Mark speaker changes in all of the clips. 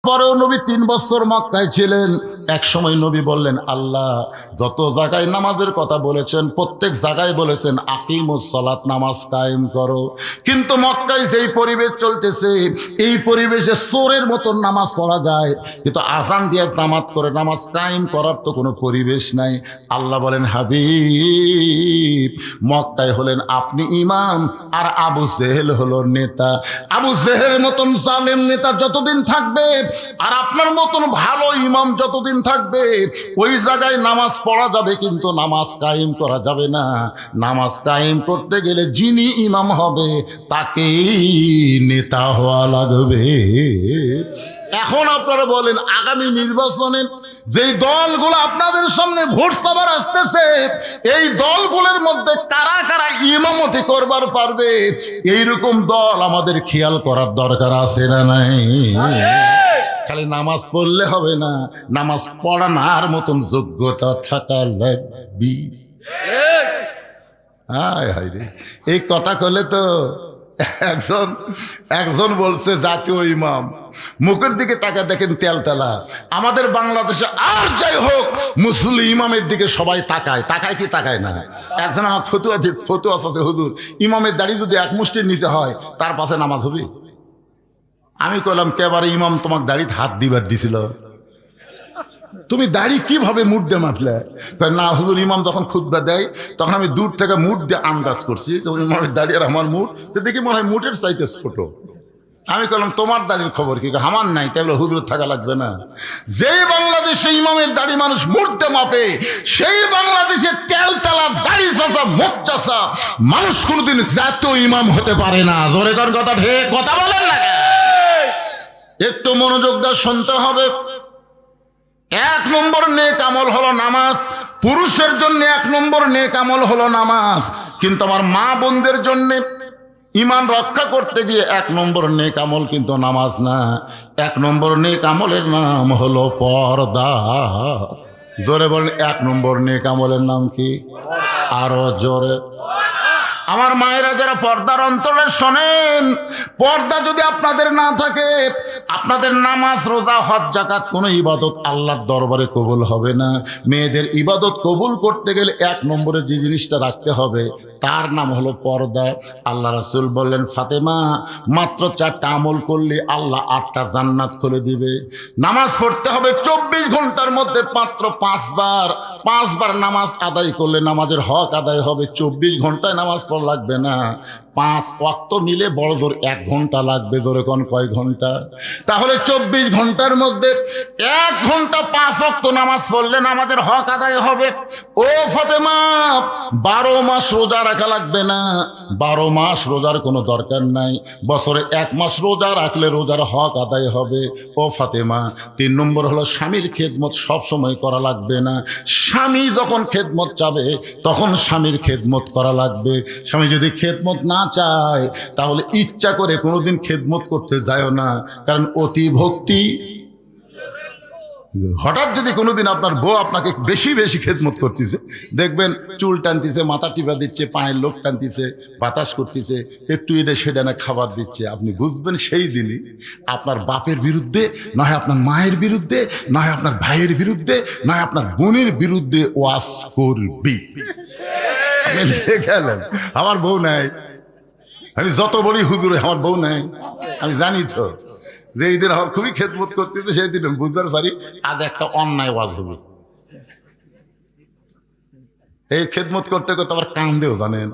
Speaker 1: পরেও নবী 3 বছর মক্কায় ছিলেন। এক সময় নবী বললেন, আল্লাহ যত জায়গায় নামাজের কথা বলেছেন প্রত্যেক জায়গায় বলেছেন আকিমুস সালাত, নামাজ কায়েম করো। কিন্তু মক্কায় যেই পরিবেশ চলতেছে এই পরিবেশে চোরের মতন নামাজ পড়া যায়, কিন্তু আযান দিয়ে জামাত করে নামাজ কায়েম করার তো কোনো পরিবেশ নাই। আল্লাহ বলেন, হাবিব মক্কায় হলেন আপনি ইমাম আর আবু জেহেল হলো নেতা। আবু জেহেলের মতন জালেম নেতা যতদিন থাকবে আর আপনার মতন ভালো ইমাম যতদিন থাকবে ওই জায়গায় নামাজ পড়া যাবে, কিন্তু নামাজ কায়েম করা যাবে না। নামাজ কায়েম করতে গেলে যিনি ইমাম হবে তাকেই নেতা হওয়া লাগবে। এখন আপনারা বলেন, আগামী নির্বাচনে যেই দলগুলো আপনাদের সামনে ভোট সভা আসতেছে এই দলগুলোর মধ্যে কারা কারা ইমামতি করবার পারবে, এইরকম দল আমাদের খেয়াল করার দরকার আছে না নাই? খালি নামাজ পড়লে হবে না, নামাজ পড়ানোর মতন যোগ্যতা থাকা লাগবে। হায় হায় রে, এই কথা কলে তো একজন বলছে জাতীয় ইমাম, মুখের দিকে তাকা দেখেন তেলতেলা। আমাদের বাংলাদেশে আর যাই হোক মুসলিম ইমামের দিকে সবাই তাকায়, তাকায় কি তাকায় না? একজন আমার ফতুয়া আছে, হুজুর ইমামের দাড়ি যদি এক মুষ্টির নিতে হয় তার পাশে নামাজ হবে? আমি কইলাম, কেবারে ইমাম তোমাকে দাড়িতে হাত দিবার দিছিল, তুমি দাড়ি কিভাবে মুঠ দিয়ে মাপলে? না হুজুর, ইমাম যখন খুতবা দেয় তখন আমি দূর থেকে মুঠ দিয়ে আন্দাজ করছি, তখন ইমামের দাড়ি আর আমার মুঠ তো দেখি মনে হয় মুঠের চাইতে ছোট। আমি বললাম, তোমার দাড়ির খবর কি? আমার নাই। তাই বলে হুজুর থাকা লাগবে না। যেই বাংলাদেশে ইমামের দাড়ি মানুষ মুঠ দিয়ে মাপে সেই বাংলাদেশে তেলতেলা দাড়ি চাচা মুখ চাচা মানুষ কোনোদিন জাতীয় ইমাম হতে পারে না। জোরে কোন কথা, ঢের কথা বলেন না। একটু মনোযোগ দিয়ে শুনতে হবে। 1 নম্বর নেক আমল হলো নামাজ। পুরুষের জন্য 1 নম্বর নেক আমল হলো নামাজ, কিন্তু আমার মা বোনদের জন্য ইমান রক্ষা করতে গিয়ে 1 নম্বর নেক আমল কিন্তু নামাজ না। 1 নম্বর নেক আমলের নাম হলো পর্দা। জোরে বলেন, 1 নম্বর নেক আমলের নাম কি? আরো জোরে। আমার মায়েরা যারা পর্দার অন্তরে শোনেন, পর্দা যদি আপনাদের না থাকে আপনাদের নামাজ রোজা হজ যাকাত কোনো ইবাদত আল্লাহর দরবারে কবুল হবে না। মেয়েদের ইবাদত কবুল করতে গেলে 1 নম্বরে যে জিনিসটা রাখতে হবে তার নাম হলো পর্দা। আল্লাহ রাসূল বললেন, ফাতেমা মাত্র 4টা আমল করলে আল্লাহ 8টা জান্নাত খুলে দিবে। নামাজ পড়তে হবে 24 ঘন্টার মধ্যে মাত্র 5 বার নামাজ আদায় করলে নামাজের হক আদায় হবে। 24 ঘন্টায় নামাজ পড়া লাগবে না, 5 ওয়াক্ত মিলে বড় জোর 1 ঘন্টা লাগবে। জোরে কোন কয় ঘন্টা? তাহলে 24 ঘন্টার মধ্যে 1 ঘন্টা 5 ওয়াক্ত নামাজ পড়লে নামাজের হক আদায় হবে। ও ফাতেমা 12 মাস রোজা রাখা লাগবে না, 12 মাস রোজার কোনো দরকার নাই, বছরে 1 মাস রোজা রাখলে রোজার হক আদায় হবে। ও ফাতেমা 3 নম্বর হলো স্বামীর খেদমত সব সময় করা লাগবে না। স্বামী যখন খেদমত চাবে তখন স্বামীর খেদমত করা লাগবে। স্বামী যদি খেদমত না চায় তাহলে ইচ্ছা করে কোনোদিন খেদমত করতে যায়ও না, কারণ অতি ভক্তি। হঠাৎ যদি কোনোদিন আপনার বউ আপনাকে বেশি বেশি খেদমত করতেছে, দেখবেন চুল টানতেছে, মাথা টিপা দিচ্ছে, পায়ের লোক টানতেছে, বাতাস করতেছে, একটু এটা সেটা না খাবার দিচ্ছে, আপনি বুঝবেন সেই দিনই আপনার বাপের বিরুদ্ধে, নয় আপনার মায়ের বিরুদ্ধে, নয় আপনার ভাইয়ের বিরুদ্ধে, নয় আপনার বোনের বিরুদ্ধে ওয়াজ করবি। গেলেন আমার বউ নাই, আমি যত বলি হুজুরে আমার বউ নাই, আমি জানি তো যে এই দিন আমার খুবই খেদমত করতেছে, সেই দিন বুঝতে পারি আজ একটা অন্যায় ওয়াজ হবে। এই খেদমত করতে করতে আবার কান্দেও, জানেন,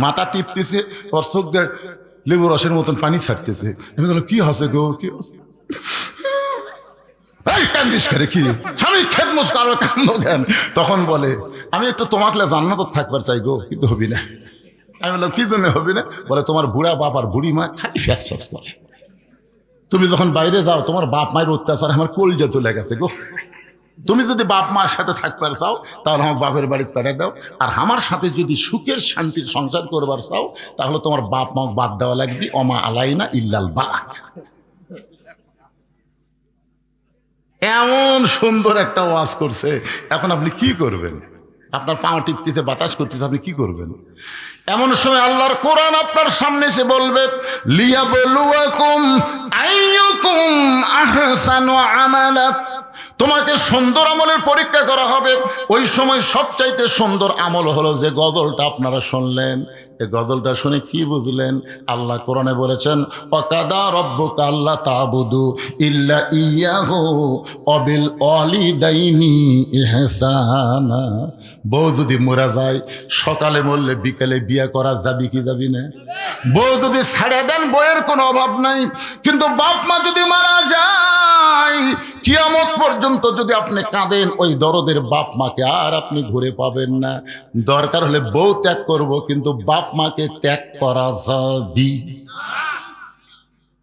Speaker 1: মাথা টিপতেছে, ওর চোখ দিয়ে লেবু রসের মতন পানি ছাড়তেছে। আমি বললাম, কি হচ্ছে গো, কি হচ্ছে? কান্দিস করে কি স্বামী খেদমত কারো কান্দ কেন? তখন বলে, আমি একটু তোমাকে জান্নাত থাকবার চাই গো, কিন্তু হবি না। আমি বললাম, কি জন্য হবি না? বলে, তোমার বুড়া বাপ আর বুড়ি মা খালি ফ্যাস ফ্যাস করে, তুমি যখন বাইরে যাও তোমার বাপ মায়ের অত্যাচার আমার কলজা চলে গেছে গো। তুমি যদি বাপ মার সাথে থাকবার চাও তাহলে আমার বাপের বাড়িতে পাঠিয়ে দাও, আর আমার সাথে যদি সুখের শান্তির সংসার করবার চাও তাহলে তোমার বাপ মা বাদ দেওয়া লাগবে। অমা আলাইনা ইল্লাল বালাক। এমন সুন্দর একটা ওয়াজ করছে, এখন আপনি কি করবেন? আপনার পা টিপতিতে বাতাস করতেছে, আপনি কি করবেন? এমন সময় আল্লাহর কোরআন আপনার সামনে এসে বলবে লিয়াবলুয়াকুম আইয়ুকুম আহসানু আমালা, তোমাকে সুন্দর আমলের পরীক্ষা করা হবে। ওই সময় সবচাইতে সুন্দর আমল হলো যে গজলটা আপনারা শুনলেন। এই গজলটা শুনে কি বুঝলেন? আল্লাহ কোরআনে বলেছেন ওয়াকাদা রব্বুকা আল্লা তা'বুদু ইল্লা ইয়াহু ওয়া বিল ওয়ালিদাইনি ইহসানা। বউ যদি মরা যায়, সকালে মরলে বিকেলে বিয়ে করা যাবে কি যাবি না? বউ যদি ছেড়ে দেন, বইয়ের কোনো অভাব নাই। কিন্তু বাপ মা যদি মারা যায়, কিয়ামত পর্যন্ত যদি আপনি কাঁদেন, ওই দরদের বাপ মাকে আর আপনি ঘুরে পাবেন না। দরকার হলে বউ ত্যাগ করব, কিন্তু বাপ মাকে ত্যাগ করা যাবে।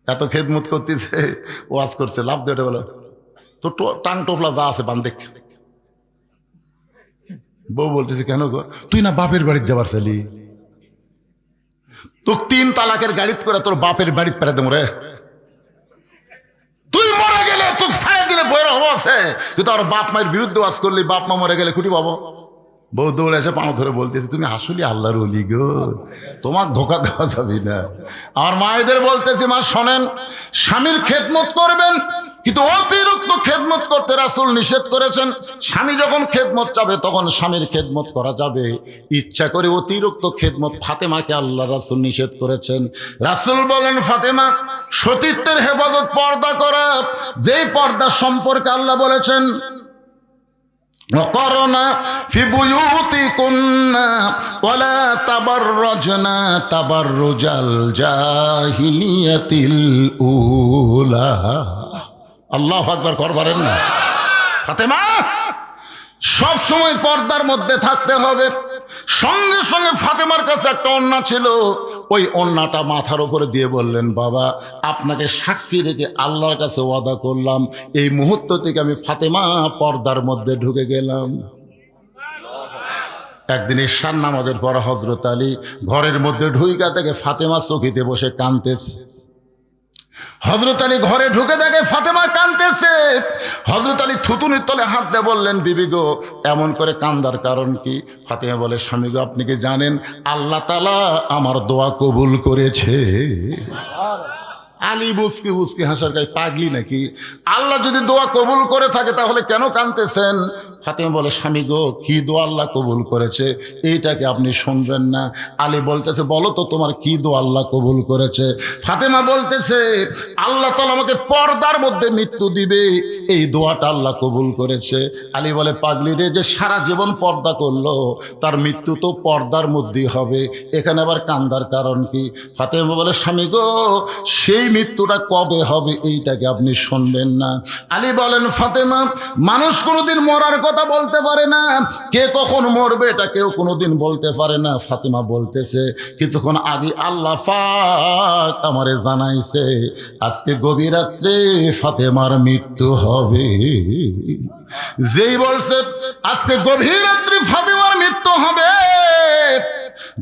Speaker 1: এত খেদমত করতেছে, ওয়াজ করছে, লাভ দিয়ে বলো তো টাং টোপলা যা আছে বান দেখ। বউ বলতেছে কেন গো, তুই না বাপের বাড়িতে যাবার ছেলি, তো 3 তালাকের গাড়িত করে তোর বাপের বাড়িতে পেরে দেবো রে। তুই মরে গেলে তোকে ছাড়ে দিলে বইয়ের হবো আছে, তুই তো আর বাপ মায়ের বিরুদ্ধে ওয়াজ করলি, বাপ মা মরে গেলে খুঁটি পাবো। বউ দৌড়ে এসে পাও ধরে বলতেছে তুমি আসলে আল্লাহর ওলি গো, তোমার ধোকা দেওয়া যাবে না। আমার মায়েদের বলতেছি, মা শোনেন, স্বামীর খেদমত করবেন, কিন্তু অতিরিক্ত খেদমত করতে রাসূল নিষেধ করেছেন। স্বামী যখন খেদমত চাবে তখন স্বামীর খেদমত করা যাবে, ইচ্ছা করে অতিরিক্ত খেদমত ফাতেমাকে আল্লাহ রাসূল নিষেধ করেছেন। রাসূল বলেন ফাতেমা সতীত্বের হেফাজত, পর্দা করা, যেই পর্দা সম্পর্কে আল্লাহ বলেছেন وقرنا في بيوتكن ولا تبرجن تبرج الجاهلية الأولى। আল্লাহু আকবার করবেন না? ফাতেমা সব সময় পর্দার মধ্যে থাকতে হবে। সঙ্গে সঙ্গে ফাতেমার কাছে একটা ওড়না ছিল, ওই ওড়নাটা মাথার উপরে দিয়ে বললেন বাবা আপনাকে সাক্ষী রেখে আল্লাহর কাছে ওয়াদা করলাম, এই মুহূর্ত থেকে আমি ফাতেমা পর্দার মধ্যে ঢুকে গেলাম। একদিন ঈশার নামাজের পর হযরত আলী ঘরের মধ্যে ঢুইকা থেকে ফাতেমা চৌকিতে বসে কাঁদতেছে। হযরত আলী ঘরে ঢুকে দেখে ফাতেমা কাঁদতেছে। হযরত আলী থুতুনির তলে হাত দিয়ে বললেন বিবি গো এমন করে কান্দার কারণ কি? ফাতেমা বলে স্বামী গো আপনি কি জানেন আল্লাহ তাআলা আমার দোয়া কবুল করেছে। আলী বুসকি বুসকি হাসার গায়ে পাগলি নাকি? আল্লাহ যদি দোয়া কবুল করে থাকে তাহলে কেন কাঁদতেছেন? ফাতেমা বলে স্বামী গো কি দোয়া আল্লাহ কবুল করেছে এইটাকে আপনি শুনবেন না? আলী বলতেছে বলো তো তোমার কি দোয়া আল্লাহ কবুল করেছে? ফাতেমা বলতেছে আল্লাহ তাআলা আমাকে পর্দার মধ্যে মৃত্যু দিবে, এই দোয়াটা আল্লাহ কবুল করেছে। আলী বলে পাগলি রে, যে সারা জীবন পর্দা করলো তার মৃত্যু তো পর্দার মধ্যেই হবে, এখানে আবার কান্দার কারণ কি? ফাতেমা বলে স্বামী গো সেই মৃত্যুটা কবে হবে এইটাকে আপনি শুনবেন না? আলী বলেন ফাতেমা মানুষ কোনোদিন মরার কথা বলতে পারে না, কে কখন মরবে এটা কেউ কোনোদিন বলতে পারে না। ফাতেমা বলতেছে কিছুক্ষণ আগে আল্লাহ পাক আমারে জানাইছে আজকে গভীর রাত্রে ফাতেমার মৃত্যু হবে। যেই বলছে আজকে গভীর রাত্রে ফাতেমার মৃত্যু হবে,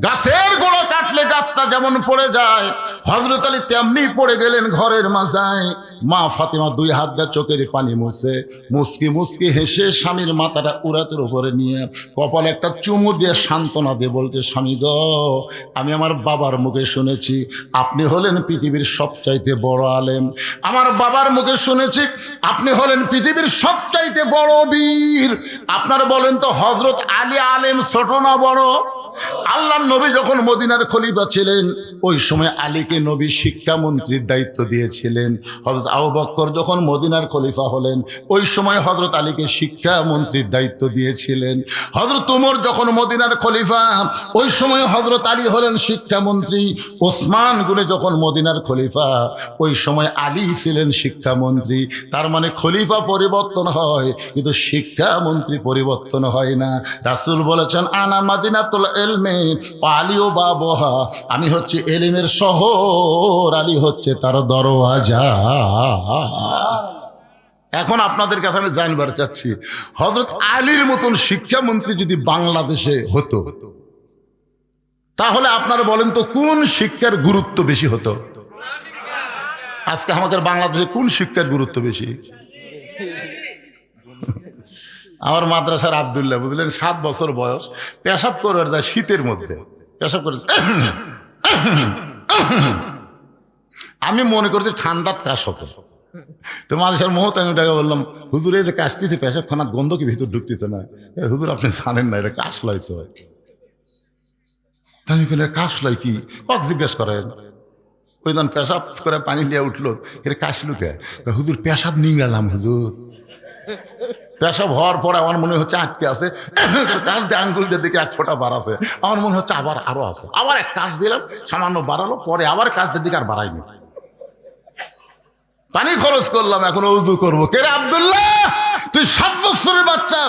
Speaker 1: গাছের গোড়া কাটলে গাছটা যেমন পড়ে যায় হযরত আলী তেমনি পড়ে গেলেন ঘরের মাঝায়। মা ফাতেমা 2 হাত দিয়ে চোখের পানি মুছে মুচকি মুচকি হেসে স্বামীর মাথাটা উরাতের উপরে নিয়ে কপালে একটা চুমু দিয়ে সান্ত্বনা দিয়ে বলতে স্বামী গো আমি আমার বাবার মুখে শুনেছি আপনি হলেন পৃথিবীর সবচাইতে বড় আলেম, আমার বাবার মুখে শুনেছি আপনি হলেন পৃথিবীর সবচাইতে বড় বীর। আপনারা বলেন তো হযরত আলী আলেম ছোট না বড়? আল্লাহর নবী যখন মদিনার খলিফা ছিলেন ওই সময় আলীকে নবী শিক্ষামন্ত্রীর দায়িত্ব দিয়েছিলেন। হযরত আবু বকর যখন মদিনার খলিফা হলেন ওই সময় হযরত আলীকে শিক্ষামন্ত্রীর দায়িত্ব দিয়েছিলেন। হযরত উমর যখন মদিনার খলিফা ওই সময় হযরত আলী হলেন শিক্ষামন্ত্রী। ওসমান গনি যখন মদিনার খলিফা ওই সময় আলী ছিলেন শিক্ষামন্ত্রী। তার মানে খলিফা পরিবর্তন হয় কিন্তু শিক্ষামন্ত্রী পরিবর্তন হয় না। রাসূল বলেছেন আনা মাদিনাতুল ইলমি ওয়া আলিও বাবুহা, আমি হচ্ছে এলিমের শহর, আলী হচ্ছে তার দরওয়াজা। এখন আপনাদের কাছে আমি জানবার চাচ্ছি হযরত আলীর মতন শিক্ষামন্ত্রী যদি বাংলাদেশে হতো তাহলে আপনারা বলেন তো কোন শিক্ষার গুরুত্ব বেশি হতো? আজকে আমাদের বাংলাদেশে কোন শিক্ষার গুরুত্ব বেশি? আমার মাদ্রাসার আব্দুল্লাহ বুঝলেন 7 বছর বয়স, পেশাব করবে যায় শীতের মধ্যে, পেশাব করে আমি মনে করছি ঠান্ডার কাশ হতো। তো মাদ্রাসার মহত আমি ওটাকে বললাম, হুজুর এই যে কাশতেছে পেশাব খানার গন্ধ কি ভিতর ঢুকতেছে না? হুজুর আপনি জানেন না এটা কাশ লয় তো। আমি বলি কাশ লয় কি? কক জিজ্ঞেস করেন। ওই যখন পেশাব করে পানি নিয়ে উঠলো, এটা কাশলু কে? হুজুর পেশাব নিয়ে গেলাম হুজুর। পেশাব হওয়ার পরে আমার মনে হচ্ছে আটকে আছে, কাজ দিয়ে আঙ্গুল দিয়ে দিকে 1 ফোঁটা বাড়াছে, আমার মনে হচ্ছে আবার আরো আছে, আবার এক কাজ দিলাম, সামান্য বাড়ালো, পরে আবার কাজ দিয়ে দিকে আর বাড়াইনি, পানি খরচ করলাম, এখন ওযু করবো। কে রে আব্দুল্লাহ, তুই 7 বছরের বাচ্চা,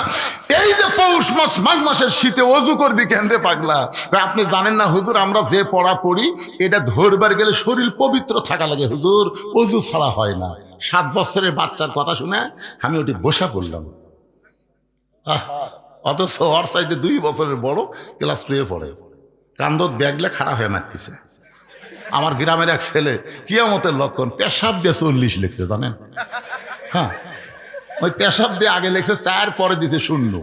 Speaker 1: এই যে পৌষ মাস মাঘ মাসের শীতে ওযু করবি কেন রে পাগলা? আপনি জানেন না হুজুর, আমরা যে পড়া পড়ি এটা ধরবার গেলে শরীর পবিত্র থাকা লাগে হুজুর, ওযু ছাড়া হয় না। 7 বছরের বাচ্চার কথা শুনে আমি ওটি বসা পড়লাম। অথচ ওর চাইতে 2 বছরের বড়, ক্লাস 2 পড়ে, কান্দত ব্যাগলে খাড়া হয়ে মারতেছে। আমার গ্রামের এক ছেলে কিয়ামতের লক্ষণ পেশাব দিয়ে 40 লিখছে জানেন। হ্যাঁ, ওই পেশাব দিয়ে আগে লিখছে 4, পরে দিতে 0।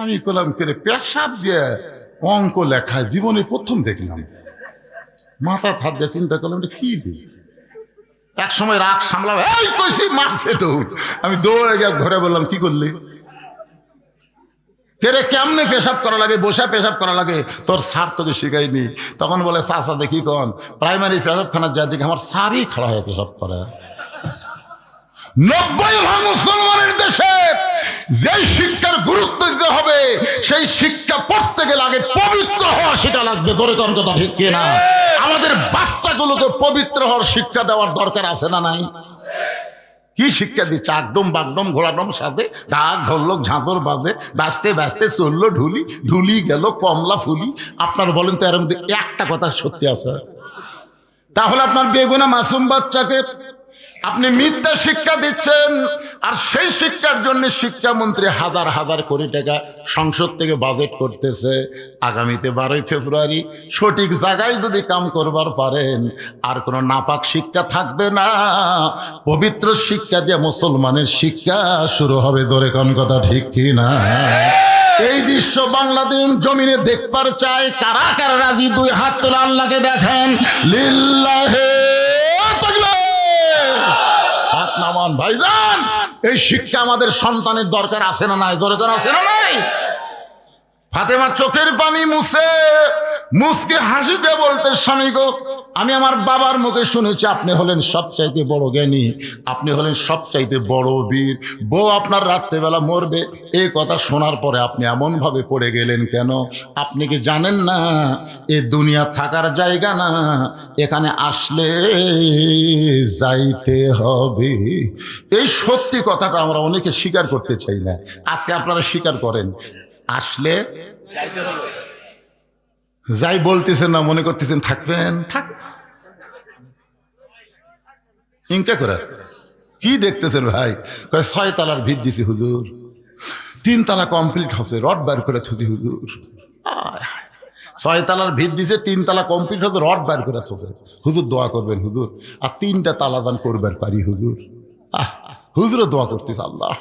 Speaker 1: আমি বললাম করে পেশাব দিয়ে অঙ্ক লেখা জীবনে প্রথম দেখলাম। মাথা হাত দিয়ে চিন্তা করলাম এটা কি দিই। এক সময় রাগ সামলাম, এই কইছি মারছে তো। আমি দৌড়ে গিয়ে ধরে বললাম কি করলি? কেরে কেমনে পেশাব করা লাগে, বসে পেশাব করা লাগে, তোর স্যার তোকে শিখাইনি? তখন বলে চাচা দেখি কন, প্রাইমারি পেশাবখানার যা দিকে আমার স্যারই খাড়া হয়ে পেশাব করে। 90% মুসলমানের দেশে যেই শিক্ষার গুরুত্ব দিতে হবে, সেই শিক্ষা পড়তে গেলে আগে পবিত্র হওয়া সেটা লাগবে। ধরে কোন কথা ঠিক কিনা? আমাদের বাচ্চাগুলোকে পবিত্র হওয়ার শিক্ষা দেওয়ার দরকার আছে না নাই? কি শিক্ষা দিচ্ছে? আকদম বাগদম ঘোড়াডম সাথে ঢাক ঢোলক ঝাঁঝর বাজে, বাঁচতে বাঁচতে চললো ঢুলি, ঢুলি গেল কমলা ফুলি। আপনার বলেন তো এর মধ্যে একটা কথা সত্যি আছে? তাহলে আপনার বেগুনা মাসুম বাচ্চাকে আপনি মিথ্যা শিক্ষা দিচ্ছেন, আর সেই শিক্ষার জন্য শিক্ষামন্ত্রী হাজার হাজার কোটি টাকা সংসদ থেকে বাজেট করতেছে। আগামীতে 12ই ফেব্রুয়ারি সঠিক জায়গায় যদি কাম করবার পারেন, আর কোনো নাপাক শিক্ষা থাকবে না, পবিত্র শিক্ষা দিয়ে মুসলমানের শিক্ষা শুরু হবে। ধরে কোন কথা ঠিক কি না? এই দৃশ্য বাংলাদেশ জমিনে দেখবার চাই। কারা কারা রাজি? 2 হাত তোলা, আল্লাহকে দেখেন। লিল্লাহে তাকবীর। হাত নামান ভাইজান। এই শিক্ষা আমাদের সন্তানের দরকার আছে না নাই? দরকার আছে না নাই? ফাতেমা চোখের পানি মুসকে হাসি দিয়ে বলতে, স্বামী গো, আমি আমার বাবার মুখে শুনেছি আপনি হলেন সবচাইতে বড় জ্ঞানী, আপনি হলেন সবচাইতে বড় বীর, বউ আপনার রাত্রেবেলা মরবে, এই কথা শোনার পরে আপনি এমনভাবে পড়ে গেলেন কেন? আপনি কি জানেন না এ দুনিয়া থাকার জায়গা না, এখানে আসলে যাইতে হবে। এই সত্যি কথাটা আমরা অনেকে স্বীকার করতে চাই না। আজকে আপনারা স্বীকার করেন, আসলে যাই বলতেছেন না, মনে করতেছেন থাকবেন। থাক ইনকা করে কি দেখতেছেন ভাই? 6 তলার ভিত দিছি হুজুর, 3 তলা কমপ্লিট হচ্ছে, রড বার করে থুছি হুজুর। 6 তলার ভিত দিছে, 3 তলা কমপ্লিট হচ্ছে, রড বার করে থুছে হুজুর। দোয়া করবেন হুজুর, আর 3টা তালা দান করবার পারি হুজুর। হুজুরও দোয়া করতেছে, আল্লাহ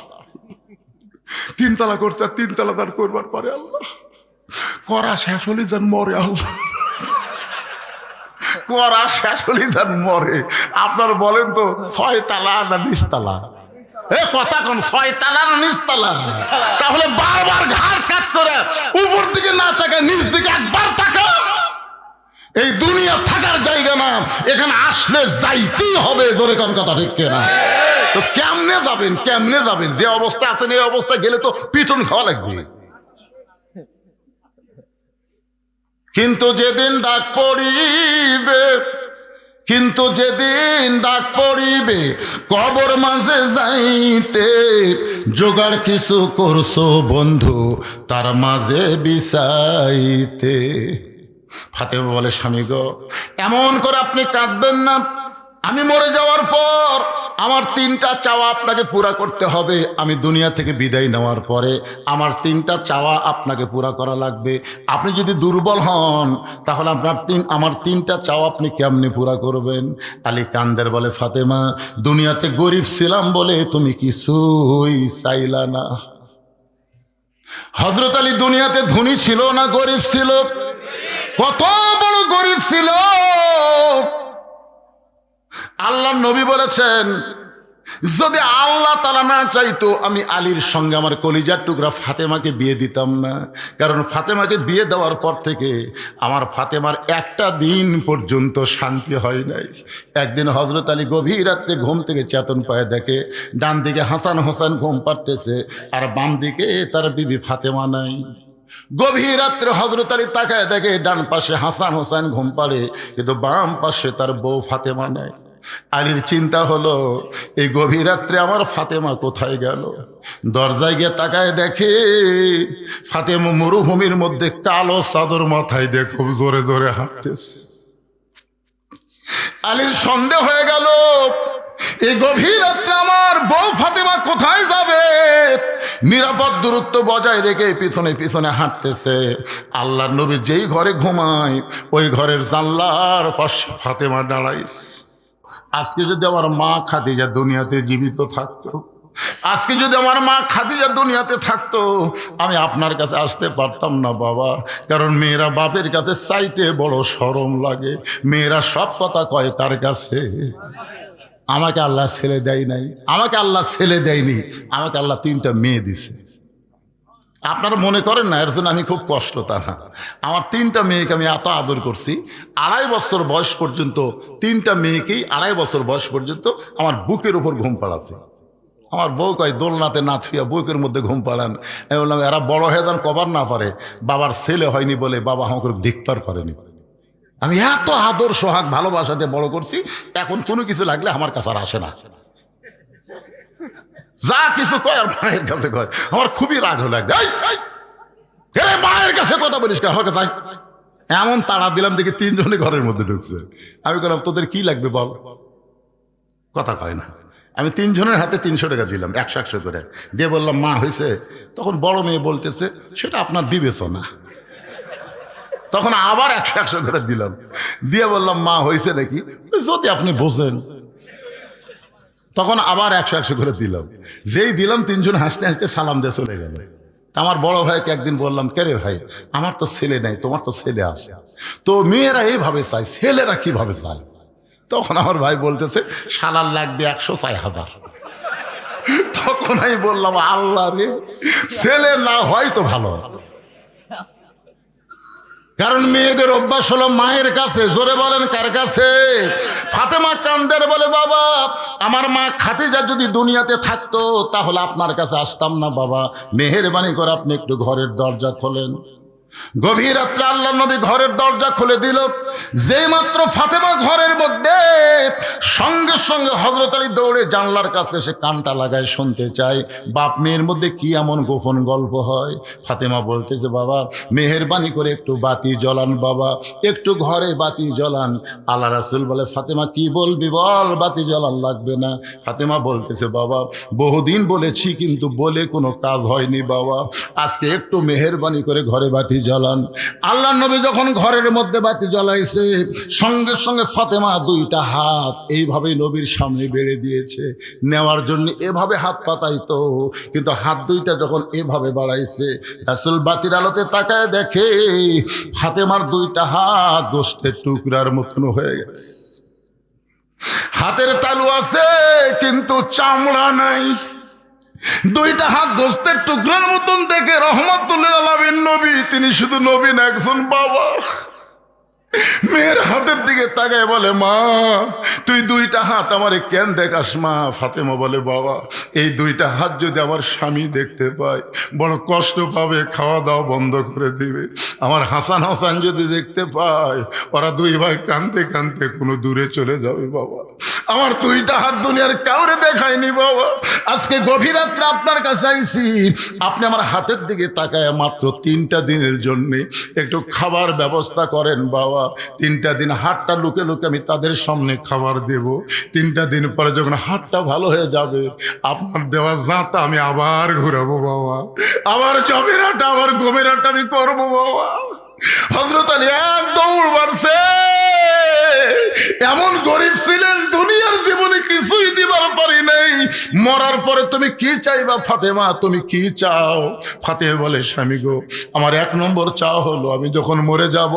Speaker 1: 3 তলা করছে, আর 3 তলা দান করবার পারে আল্লাহ। করা শেষ হলে যেন মরে আল্লাহ, করা শেষ হলে যেন মরে। আপনার বলেন তো 6 তালা না 20 তালা? কথা কোন 6 তালা না 20 তালা? তাহলে বারবার ঘাড় কাট করে উপর দিকে না তাকা, নিচ দিকে একবার তাকা। এই দুনিয়া থাকার জায়গা না, এখানে আসলে যাইতেই হবে। জোরে কোন কথা ঠিক কিনা? তো কেমনে যাবেন? কেমনে যাবেন? যে অবস্থা আছেন এই অবস্থায় গেলে তো পিটন খাওয়া লাগবে। কিন্তু যেদিন ডাক পড়িবে, কিন্তু যেদিন ডাক পড়িবে কবর মাঝে যাইতে, জোগাড় কিছু করছো বন্ধু তার মাঝে বিছাইতে। ফাতেমা বলে, স্বামী গো, এমন করে আপনি কাঁদবেন না। আমি মরে যাওয়ার পর আমার তিনটা চাওয়া আপনাকে পুরা করতে হবে। আমি দুনিয়া থেকে বিদায় নেওয়ার পরে আমার তিনটা চাওয়া আপনাকে পুরা করা লাগবে। আপনি যদি দুর্বল হন তাহলে আমার তিনটা চাওয়া আপনি কেমনে পুরা করবেন? আলী কান্দের বলে, ফাতেমা, দুনিয়াতে গরিব ছিলাম বলে তুমি কিছুই চাইলা না। হযরত আলী দুনিয়াতে ধনী ছিল না গরিব ছিল? কত বড় গরিব ছিল! আল্লাহ নবী বলেছেন, যদি আল্লাহ তাআলা না চাইতো আমি আলীর সঙ্গে আমার কলিজার টুকরা ফাতেমাকে বিয়ে দিতাম না। কারণ ফাতেমাকে বিয়ে দেওয়ার পর থেকে আমার ফাতেমার একটা দিন পর্যন্ত শান্তি হয় নাই। একদিন হযরত আলী গভীর রাত্রে ঘুম থেকে চেতন পায়ে দেখে ডান দিকে হাসান হোসেন ঘুম পাড়তেছে আর বাম দিকে তার বিবি ফাতেমা নাই। গভীর রাত্রে হযরত আলী তাকায় দেখে ডান পাশে হাসান হোসেন ঘুম পাড়ে, কিন্তু বাম পাশে তার বউ ফাতেমা নাই। আলীর চিন্তা হলো, এই গভীর রাত্রে আমার ফাতেমা কোথায় গেল? দরজায় গিয়ে তাকায় দেখে ফাতেমা মরুভূমির মধ্যে কালো চাদর মাথায় দিয়ে খুব জোরে জোরে হাঁটতেছে। আলীর সন্দেহ হয়ে গেল, এই গভীর রাত্রে আমার বউ ফাতেমা কোথায় যাবে? নিরাপদ দূরত্ব বজায় রেখে পিছনে পিছনে হাঁটতেছে। আল্লাহর নবী যেই ঘরে ঘুমায় ওই ঘরের জানলার পাশে ফাতেমা দাঁড়াইছে। আজকে যদি আমার মা খাদিজা দুনিয়াতে জীবিত থাকতো, আজকে যদি আমার মা খাদিজা দুনিয়াতে থাকতো, আমি আপনার কাছে আসতে পারতাম না বাবা। কারণ মেয়েরা বাপের কাছে চাইতে বড় শরম লাগে। মেয়েরা সব কথা কয় তার কাছে। আমাকে আল্লাহ ছেলে দেয় নাই, আমাকে আল্লাহ ছেলে দেয়নি, আমাকে আল্লাহ তিনটা মেয়ে দিছে। আপনারা মনে করেন না এর জন্য আমি খুব কষ্ট, তা না। আমার তিনটা মেয়েকে আমি এত আদর করছি। 2.5 বছর বয়স পর্যন্ত তিনটা মেয়েকেই 2.5 বছর বয়স পর্যন্ত আমার বুকের উপর ঘুম পাড়াচ্ছে। আমার বউ কয় দোলনাতে না ছুঁয়া বুকের মধ্যে ঘুম পাড়ান। আমি বললাম, এরা বড় হয়ে যান কবার না পারে, বাবার ছেলে হয়নি বলে বাবা আমাকে দেখতে করেনি। আমি এত আদর সোহাগ ভালোবাসাতে বড় করছি, এখন কোনো কিছু লাগলে আমার কাছে আর আসে না। যা কিছু কয় আর মায়ের কাছে কয়। আমার খুবই রাগ হলো, মায়ের কাছে কথা বলিস কেন? আমার কাছে এমন তাড়া দিলাম দেখি 3 জনে ঘরের মধ্যে ঢুকছে। আমি বললাম, তোদের কি লাগবে বল? কথা কয় না। আমি 3 জনের হাতে 300 টাকা দিলাম, 100 করে দিয়ে বললাম, মা হয়েছে? তখন বড় মেয়ে বলতেছে, সেটা আপনার বিবেচনা। তখন আবার 100 করে দিলাম, দিয়ে বললাম, মা হয়েছে নাকি? যদি আপনি বোঝেন। তখন আবার 100 করে দিলাম। যেই দিলাম 3 জন হাসতে হাসতে সালাম দিয়ে চলে গেল। আমার বড় ভাইকে একদিন বললাম, কে রে ভাই, আমার তো ছেলে নাই, তোমার তো ছেলে আছে, তো মেয়েরা এইভাবে চায়, ছেলেরা কিভাবে চায়? তখন আমার ভাই বলতেছে, শালার লাগবে 100 চাই 1000। তখন আমি বললাম, আল্লাহ রে, ছেলে না হয় তো ভালো। কারণ মেয়েদের অভ্যাস হলো মায়ের কাছে। জোরে বলেন কার কাছে? ফাতেমা কান্দের বলে, বাবা, আমার মা খাদিজা যদি দুনিয়াতে থাকতো তাহলে আপনার কাছে আসতাম না বাবা। মেহেরবানি করে আপনি একটু ঘরের দরজা খোলেন। গভীর রাত্রে আল্লাহ নবী ঘরের দরজা খুলে দিল। যেই মাত্র ফাতেমা ঘরের মধ্যে, সঙ্গে সঙ্গে হযরত আলী দৌড়ে জানলার কাছে এসে কানটা লাগায় শুনতে চায় বাপ মেয়ের মধ্যে কি এমন গোপন গল্প হয়। ফাতেমা বলতেছে, বাবা মেহেরবানি করে একটু বাতি জ্বলান, বাবা একটু ঘরে বাতি জ্বলান। আল্লাহ রাসূল বলে, ফাতেমা কি বলবি বল, বাতি জ্বলান লাগবে না। ফাতেমা বলতেছে, বাবা বহুদিন বলেছি কিন্তু বলে কোনো কাজ হয়নি বাবা, আজকে একটু মেহেরবানি করে ঘরে বাতি জ্বলান। আল্লাহ নবী যখন ঘরের মধ্যে বাতি জ্বলাইছে, সঙ্গে সঙ্গে ফাতেমা 2টা হাত এইভাবে নবীর সামনে বেড়ে দিয়েছে। নেওয়ার জন্য এভাবে হাত পাতাইতো, কিন্তু হাত 2টা যখন এভাবে বাড়াইছে, রাসূল বাতির আলোতে তাকায় দেখে ফাতেমার 2টা হাত গোশতের টুকরার মতন হয়ে গেছে। হাতের তালু আছে কিন্তু চামড়া নাই। 2টা হাত গোশতের টুকরার মতন দেখে রহমাতুল আলামিন নবী, তিনি শুধু নবী না, একজন বাবা, মেয়ের হাতের দিকে তাকায় বলে, মা তুই 2টা হাত আমারে কেন দেখাস মা? ফাতেমা বলে, বাবা এই 2টা হাত যদি আমার স্বামী দেখতে পায় বড় কষ্ট পাবে, খাওয়া দাওয়া বন্ধ করে দিবে। আমার হাসান হোসেন যদি দেখতে পায়, ওরা 2 ভাই কাঁদতে কাঁদতে কোনো দূরে চলে যাবে বাবা। আমার দুইটা হাত দুনিয়ার কাউরে দেখায়নি বাবা। আজকে গভীর রাত্রে আপনার কাছে আইছি, আপনি আমার হাতের দিকে তাকায় মাত্র 3টা দিনের জন্যে একটু খাবার ব্যবস্থা করেন বাবা। 3টা দিন হাতটা লুকে লুকে আমি তাদের সামনে খাবার দেব। 3টা দিন পরে যখন হাতটা ভালো হয়ে যাবে, আপনার দেওয়া জাঁতা আমি আবার ঘুরাবো বাবা, আবার জমিরাটা আবার গভীরাটা আমি করবো বাবা। হযরত আলী এক দৌড় মারছে। এমন গরিব ছিলেন, দুনিয়ার জীবনে কিছুই দিবার পারি নাই। মরার পরে তুমি কি চাইবা ফাতেমা, তুমি কি চাও? ফাতেমা বলে, স্বামী গো, আমার 1 নম্বর চাও হলো আমি যখন মরে যাব,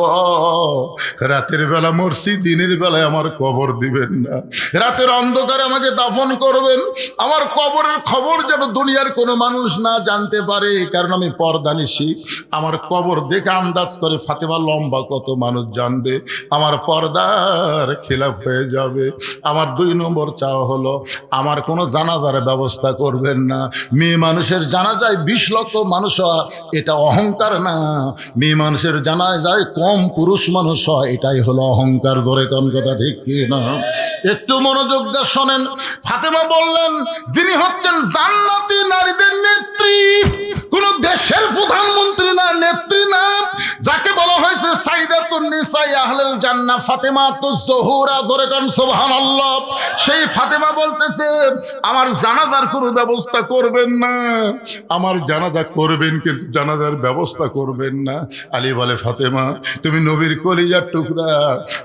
Speaker 1: রাতের বেলা মরছি, দিনের বেলায় আমার কবর দিবেন না, রাতের অন্ধকারে আমাকে দাফন করবেন। আমার কবরের খবর যেন দুনিয়ার কোনো মানুষ না জানতে পারে, কারণ আমি পর্দানিশী। আমার কবর দেখে আন্দাজ করে ফাতেমা লম্বা কত মানুষ জানবে, আমার পর্দার খেলাফ হয়ে যাবে। আমার 2 নম্বর চাওয়া হলো আমার কোনো জানাজার ব্যবস্থা করবেন না। মেয়ে মানুষের জানাজায় 20 লক্ষ মানুষ হয়, এটা অহংকার না। মেয়ে মানুষের জানাজায় কম পুরুষ মানুষ হয়, এটাই হলো অহংকার। ধরে কোন কথা ঠিক কি না? একটু মনোযোগ দিয়ে শোনেন। ফাতেমা বললেন, যিনি হচ্ছেন জান্নাতি নারীদের নেত্রী, কোন দেশের প্রধানমন্ত্রী না, নেত্রী না, যাকে বলা হয়েছে সাইয়্যিদাতুন নিসাই আহলুল জান্নাহ ফাতেমাতুজ জোহরা। ধরে কোন সুবহানাল্লাহ। সেই ফাতেমা বলতেছে, আমার জানাজার কোনো ব্যবস্থা করবেন না। আমার জানাজা করবেন কিন্তু জানাজার ব্যবস্থা করবেন না। আলী বলে, ফাতেমা তুমি নবীর কলিজার টুকরা,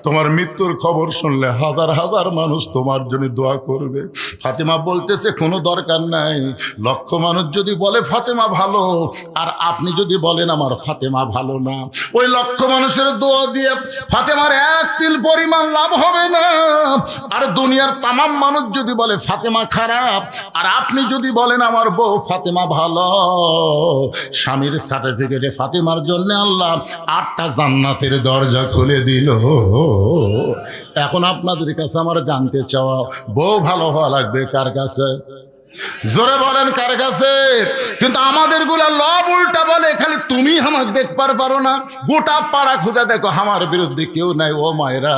Speaker 1: তোমার মৃত্যুর খবর শুনলে হাজার হাজার মানুষ তোমার জন্য দোয়া করবে। ফাতেমা বলতেছে, কোনো দরকার নাই। লক্ষ মানুষ যদি বলে ফাতেমা ভালো, আর আপনি যদি বলেন আমার ফাতেমা ভালো না, ওই লক্ষ মানুষের দোয়া দিয়ে ফাতেমার 1 তিল পরিমাণ লাভ হবে না। আর দুনিয়ার তামাম মানুষ যদি বলে ফাতেমা খারাপ, আর আপনি যদি বলেন আমার বউ ফাতেমা ভালো, স্বামীর সার্টিফিকেটে ফাতেমার জন্য আল্লাহ 8টা জান্নাতের দরজা খুলে দিল। এখন আপনাদের কাছে আমার জানতে চাওয়া, বউ ভালো হওয়া লাগবে কার কাছে? জোরে বলেন কার কাছে? কিন্তু আমাদের গুলা লব উল্টা বলে, খালি তুমি আমাকে দেখবার পারো না। গোটা পাড়া খুঁজে দেখো, আমার বিরুদ্ধে কেউ নাই। ও মায়েরা,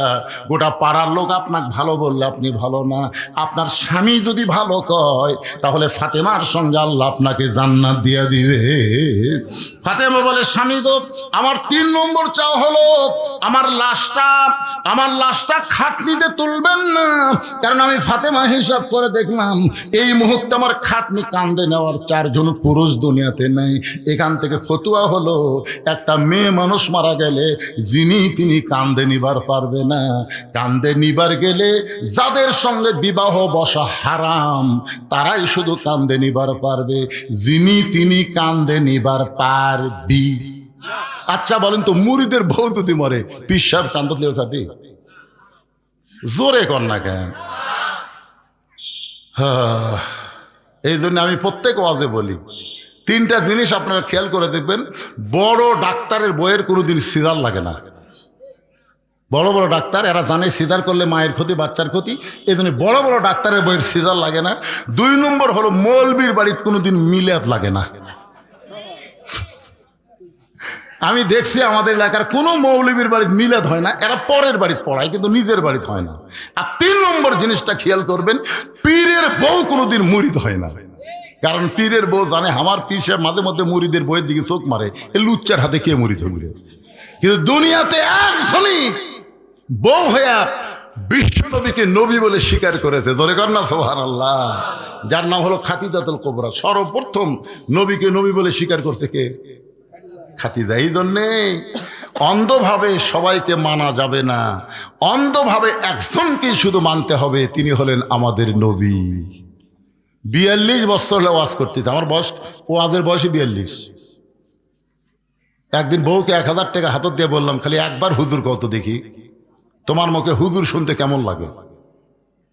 Speaker 1: গোটা পাড়ার লোক আপনাকে ভালো বললে আপনি ভালো না। আপনার স্বামী যদি ভালো কয়, তাহলে ফাতেমার সঙ্গে আল্লাহ আপনাকে জান্নাত দিয়ে দিবে। ফাতেমা বলে, স্বামী গো, আমার 3 নম্বর চাও হলো আমার লাশটা খাটনিতে তুলবেন না। কারণ আমি ফাতেমা হিসাব করে দেখলাম, এই মুহূর্তে আমার খাটনি কান্দে নেওয়ার 4 জন পুরুষ দুনিয়াতে নেই। এখান থেকে ফতুয়া হলো, একটা মেয়ে মানুষ মারা গেলে তিনি কান্দে নিবার পারবে না। কান্দে নিবার গেলে যাদের সঙ্গে বিবাহ বসা হারাম, তারাই শুধু কান্দে নিবার পারবে। তিনি কান্দে নিবার পারবি। আচ্ছা বলেন তো, মুরিদের বউ যদি মরে, পীর সাহেব কান্দলে খাবি? জোরে কর না কেন? হ্যাঁ, এই জন্য আমি প্রত্যেক ওয়াজে বলি, 3টা জিনিস আপনারা খেয়াল করে দেখবেন। বড় ডাক্তারের বইয়ের কোনোদিন সিজার লাগে না। বড় বড় ডাক্তার এরা জানে সিজার করলে মায়ের ক্ষতি, বাচ্চার ক্ষতি, এই জন্য বড় বড় ডাক্তারের বইয়ের সিজার লাগে না। 2 নম্বর হলো, মৌলবীর বাড়িতে কোনোদিন মিলাদ লাগে না। আমি দেখছি আমাদের এলাকার কোনো মৌলবীর বাড়িতে মিলাদ হয় না, এরা পরের বাড়িতে পড়ায়, কিন্তু নিজের বাড়িতে হয় না। আর 3 নম্বর জিনিসটা খেয়াল করবেন, পীরের বউ কোনোদিন মুরিদ হয় না। কারণ পীরের বউ জানে আমার পীর সাহেব মাঝে মধ্যে মুরিদের বইয়ের দিকে চোখ মারে, এ লুচ্চার হাতে কে মুরিদ হবে। কিন্তু দুনিয়াতে একজনই বউ হইয়া বিশ্ব নবীকে নবী বলে স্বীকার করেছে। ধরে কর না সুবহানাল্লাহ। যার নাম হলো খাদিজাতুল কুবরা। সর্বপ্রথম নবীকে নবী বলে স্বীকার করছে কে? খাদিজা। এই জন্যে অন্ধভাবে সবাইকে মানা যাবে না, অন্ধভাবে একজনকেই শুধু মানতে হবে, তিনি হলেন আমাদের নবী। 42 বছর হলে ওয়াজ করতেছে, আমার বয়স, ওয়াজের বয়সে 42। একদিন বউকে 1000 টাকা হাতত দিয়ে বললাম, খালি একবার হুজুর কত দেখি, তোমার মুখে হুজুর শুনতে কেমন লাগে?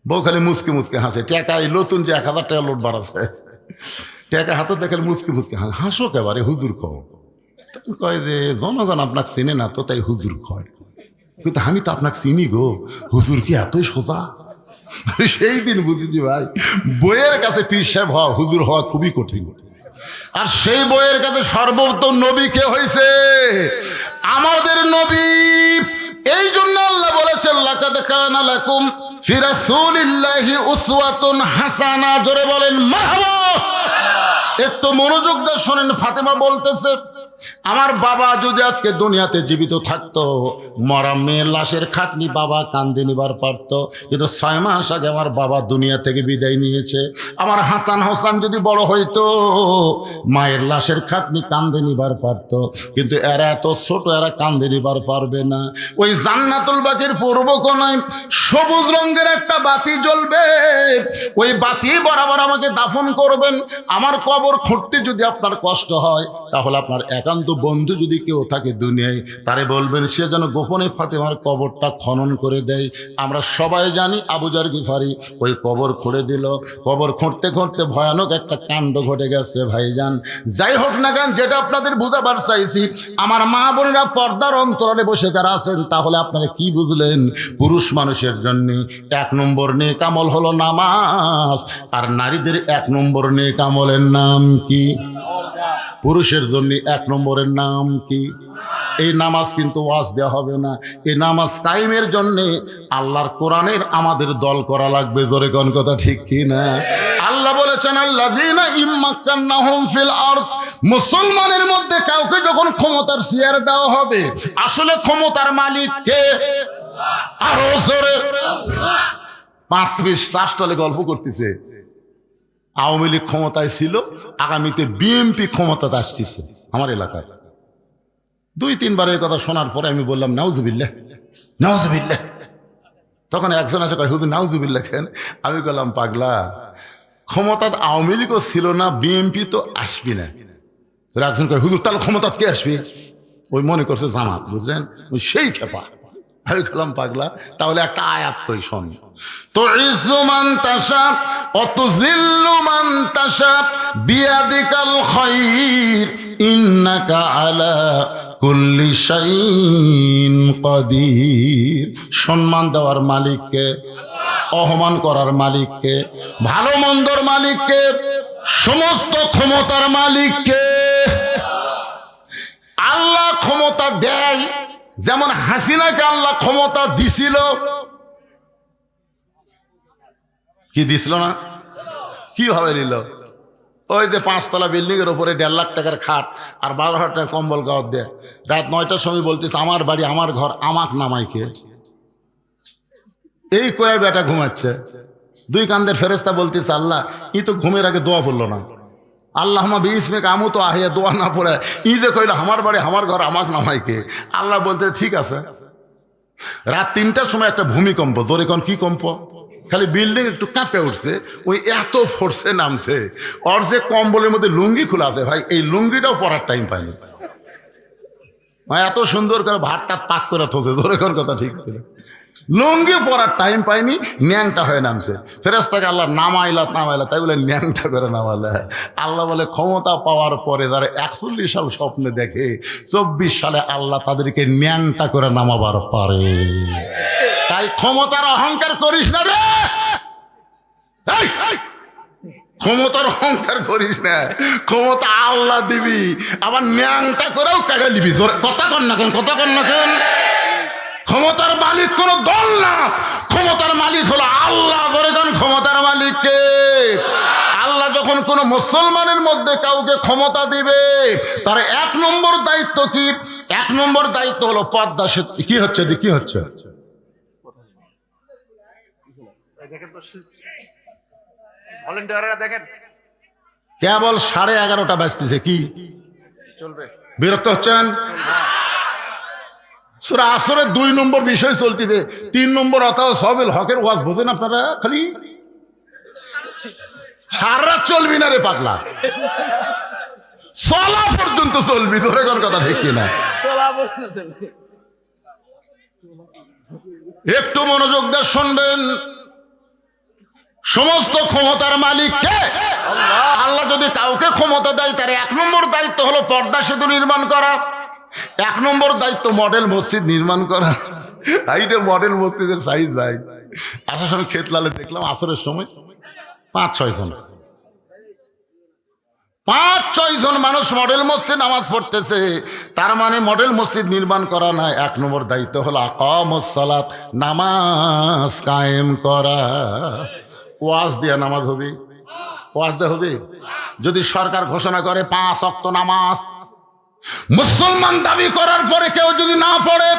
Speaker 1: বউ খালি মুচকে মুচকে হাসে। টাকায় নতুন যে 1000 টাকা লোট বাড়াছে, টাকা হাতত দেখে মুচকে মুচকে হাসো কেবারে হুজুর কও। কয় যে জনগণ আপনাকে চিনে না তো, তাই হুজুর কয়। কিন্তু আমি তো আপনাকে চিনি গো, হুজুর কি এতই সোজা? সেই দিন বুঝেছি ভাই, বইয়ের কাছে পীর সাহেব হওয়া, হুজুর হওয়া খুবই কঠিন। আর সেই বইয়ের কাছে সর্বোত্তম নবী কে হয়েছে? আমাদের নবী। এই জন্য আল্লাহ বলেছেন, লাকাদ কানা লাকুম ফি রাসূলিল্লাহি উসওয়াতুন হাসানা, জোরে বলেন মারহাবা। একটু মনোযোগ দিয়ে শোনেন, ফাতেমা বলতেছে আমার বাবা যদি আজকে দুনিয়াতে জীবিত থাকতো, মরা মেয়ের লাশের খাটনি বাবা কান্দে নিবার পারতো, কিন্তু 6 মাস আগে আমার বাবা দুনিয়া থেকে বিদায় নিয়েছে। আমার হাসান হোসেন যদি বড় হইতো, মায়ের লাশের খাটনি কান্দে নিবার পারতো, কিন্তু এরা এত ছোট, এরা কান্দে নিবার পারবে না। ওই জান্নাতুল বাকির পূর্ব কোণায় সবুজ রঙের একটা বাতি জ্বলবে, ওই বাতি বরাবর আমাকে দাফন করবেন। আমার কবর খুঁড়তে যদি আপনার কষ্ট হয়, তাহলে আপনার একান্ত বন্ধু যদি কেউ থাকে দুনিয়ায়, তারে বলবেন সে যেন গোপনে ফাতেমার কবরটা খনন করে দেয়। আমরা সবাই জানি আবু যর গিফারি ওই কবর খুঁড়ে দিল। কবর খুঁড়তে খুঁড়তে ভয়ানক একটা কাণ্ড ঘটে গেছে ভাইজান। যাই হোক না কেন, যেটা আপনাদের বুঝাবার চাইছি, আমার মা বোনেরা পর্দার অন্তরালে বসে যারা আছেন, তাহলে আপনারা কি বুঝলেন? পুরুষ মানুষের জন্য 1 নম্বর নেক আমল হলো নামাজ, আর নারীদের 1 নম্বর নেক আমলের নাম কি? পুরুষের জন্য 1 নম্বরের নাম কি? এই নামাজ কিন্তু ওয়াজ দেওয়া হবে না। এই নামাজ কায়েমের জন্যে আল্লাহর কোরআনের আমাদের দল করা লাগবে। জোরে কোন কথা ঠিক কি না? আল্লাহ বলেছেন আল্লাযীনা ইম্মাক্কান্নাহুম ফিল আরদ, মুসলমানের মধ্যে কাউকে যখন ক্ষমতার চেয়ার দেওয়া হবে, আসলে ক্ষমতার মালিক কে? আরো জোরে। 5-20 চাষতলে গল্প করতেছে, আওয়ামী লীগ ক্ষমতায় ছিল, আগামীতে বিএনপি ক্ষমতাতে আসতেছে আমার এলাকায়। 2-3 বার এই কথা শোনার পরে আমি বললাম নাউজুবিল্লাহ, নাউজুবিল্লাহ। তখন একজন আছে কয় হুজুর নাউজুবিল্লাহ কেন? আমি বললাম পাগলা, ক্ষমতাত আওয়ামী লীগও ছিল না, বিএনপি তো আসবি না। তোর একজন কয় হুজুর তাহলে ক্ষমতাত কে আসবে? ওই মনে করছে জামাত, বুঝলেন? ওই সেই খেপা। আমি বললাম পাগলা, তাহলে একটা আয়াত কই শোন। তো ইজ্জু মান তাশা ওয়া তুযিল্লু মান তাশা বিয়াদিকাল খায়র ইন্নাকা আলা কুল্লি শাইইন কাদির। সম্মান দেওয়ার মালিককে, অপমান করার মালিককে, ভালো মন্দর মালিককে, সমস্ত ক্ষমতার মালিককে। আল্লাহ ক্ষমতা দেয়, যেমন হাসিনাকে আল্লাহ ক্ষমতা দিছিল। কি দিছিল না? কিভাবে নিল? ওই যে 5 তলা বিল্ডিং এর উপরে 1.5 লাখ টাকার খাট আর 12,000 টাকার কম্বল গাওয়ার দেয়। রাত 9টার সময় বলতেছে আমার বাড়ি আমার ঘর, আমাক নামাইকে। এই কয়ে বেটা ঘুমাচ্ছে। 2 কান্দের ফেরেস্তা বলতেছে আল্লাহ ই তো ঘুমের আগে দোয়া পড়লো না। আল্লাহুম্মা বিইসমিকা আমু তো আহিয়া, দোয়া না পড়ে ই যে কইলো আমার বাড়ি আমার ঘর আমাক নামাইকে। আল্লাহ বলতে ঠিক আছে। রাত 3টার সময় একটা ভূমিকম্প, জোরে কোন কি কম্প? খালি বিল্ডিং একটু কাঁপে উঠছে, ওই এত ফোর্সে নামছে। ওর যে কম্বলের মধ্যে লুঙ্গি খোলা আছে ভাই, এই লুঙ্গিটাও পরার টাইম পাইনি। এত সুন্দর করে ভাতটা পাক করে থোছে, ধরে কোন কথা ঠিক ছিল। লুঙ্গি পরার টাইম পাইনি, ন্যাংটা হয়ে নামছে। ফেরেশতাকে আল্লাহ নামাইলা, তাই বলে ন্যাংটা করে নামালে। আল্লাহ বলে ক্ষমতা পাওয়ার পরে যারা 41 সাল স্বপ্নে দেখে, 24 সালে আল্লাহ তাদেরকে ন্যাংটা করে নামাবার পারে। তাই ক্ষমতার অহংকার করিস না রে, ক্ষমতার অহংকার করিস না। ক্ষমতা আল্লাহ দিবি, আবার ন্যাংটা করেও কেটে দিবি। কথা কন না কেন, কথা কন না কেন? ক্ষমতার মালিক কোনো দল না, ক্ষমতার মালিক হলো আল্লাহ। করে দেন ক্ষমতার মালিককে। আল্লাহ যখন কোনো মুসলমানের মধ্যে কাউকে ক্ষমতা দিবে, তার 1 নম্বর দায়িত্ব কি? 1 নম্বর দায়িত্ব হলো পর্দা সেতু। কি হচ্ছে? কি হচ্ছে? কেবল 11:30 বাজতেছে, কি চলবে? বিরক্ত হচ্ছেন? সূরা আসরের 2 নম্বর বিষয় চলতেছে, 3 নম্বর অথবা সবেল হকের ওয়াজ বোঝেন আপনারা? খালি সারা রাত চলবি না রে পাগলা, চলা পর্যন্ত চলবি। ধরে কোন কথা ঠিক কিনা? একটু মনোযোগ দিয়ে শুনবেন। সমস্ত ক্ষমতার মালিক কে? আল্লাহ যদি কাউকে ক্ষমতা দেয়, তার 1 নম্বর দায়িত্ব হলো পর্দা সেতু নির্মাণ করা। 1 নম্বর দায়িত্ব মডেল মসজিদ নির্মাণ করা। এইটা মডেল মসজিদের সাইজ যাই। আসার সময় ক্ষেতলালে দেখলাম আসরের সময় 5-6 জন। 5-6 জন মানুষ মডেল মসজিদ নামাজ পড়তেছে, তার মানে মডেল মসজিদ নির্মাণ করা না। 1 নম্বর দায়িত্ব হলো আকামুস সালাত, নামাজ কায়েম করা। ওয়াজ দিয়া নামাজ হবে, ওয়াজ দেওয়া হবে। যদি সরকার ঘোষণা করে 5 ওয়াক্ত নামাজ, মুসলমান দাবি করার পরে কেউ যদি না পড়ে,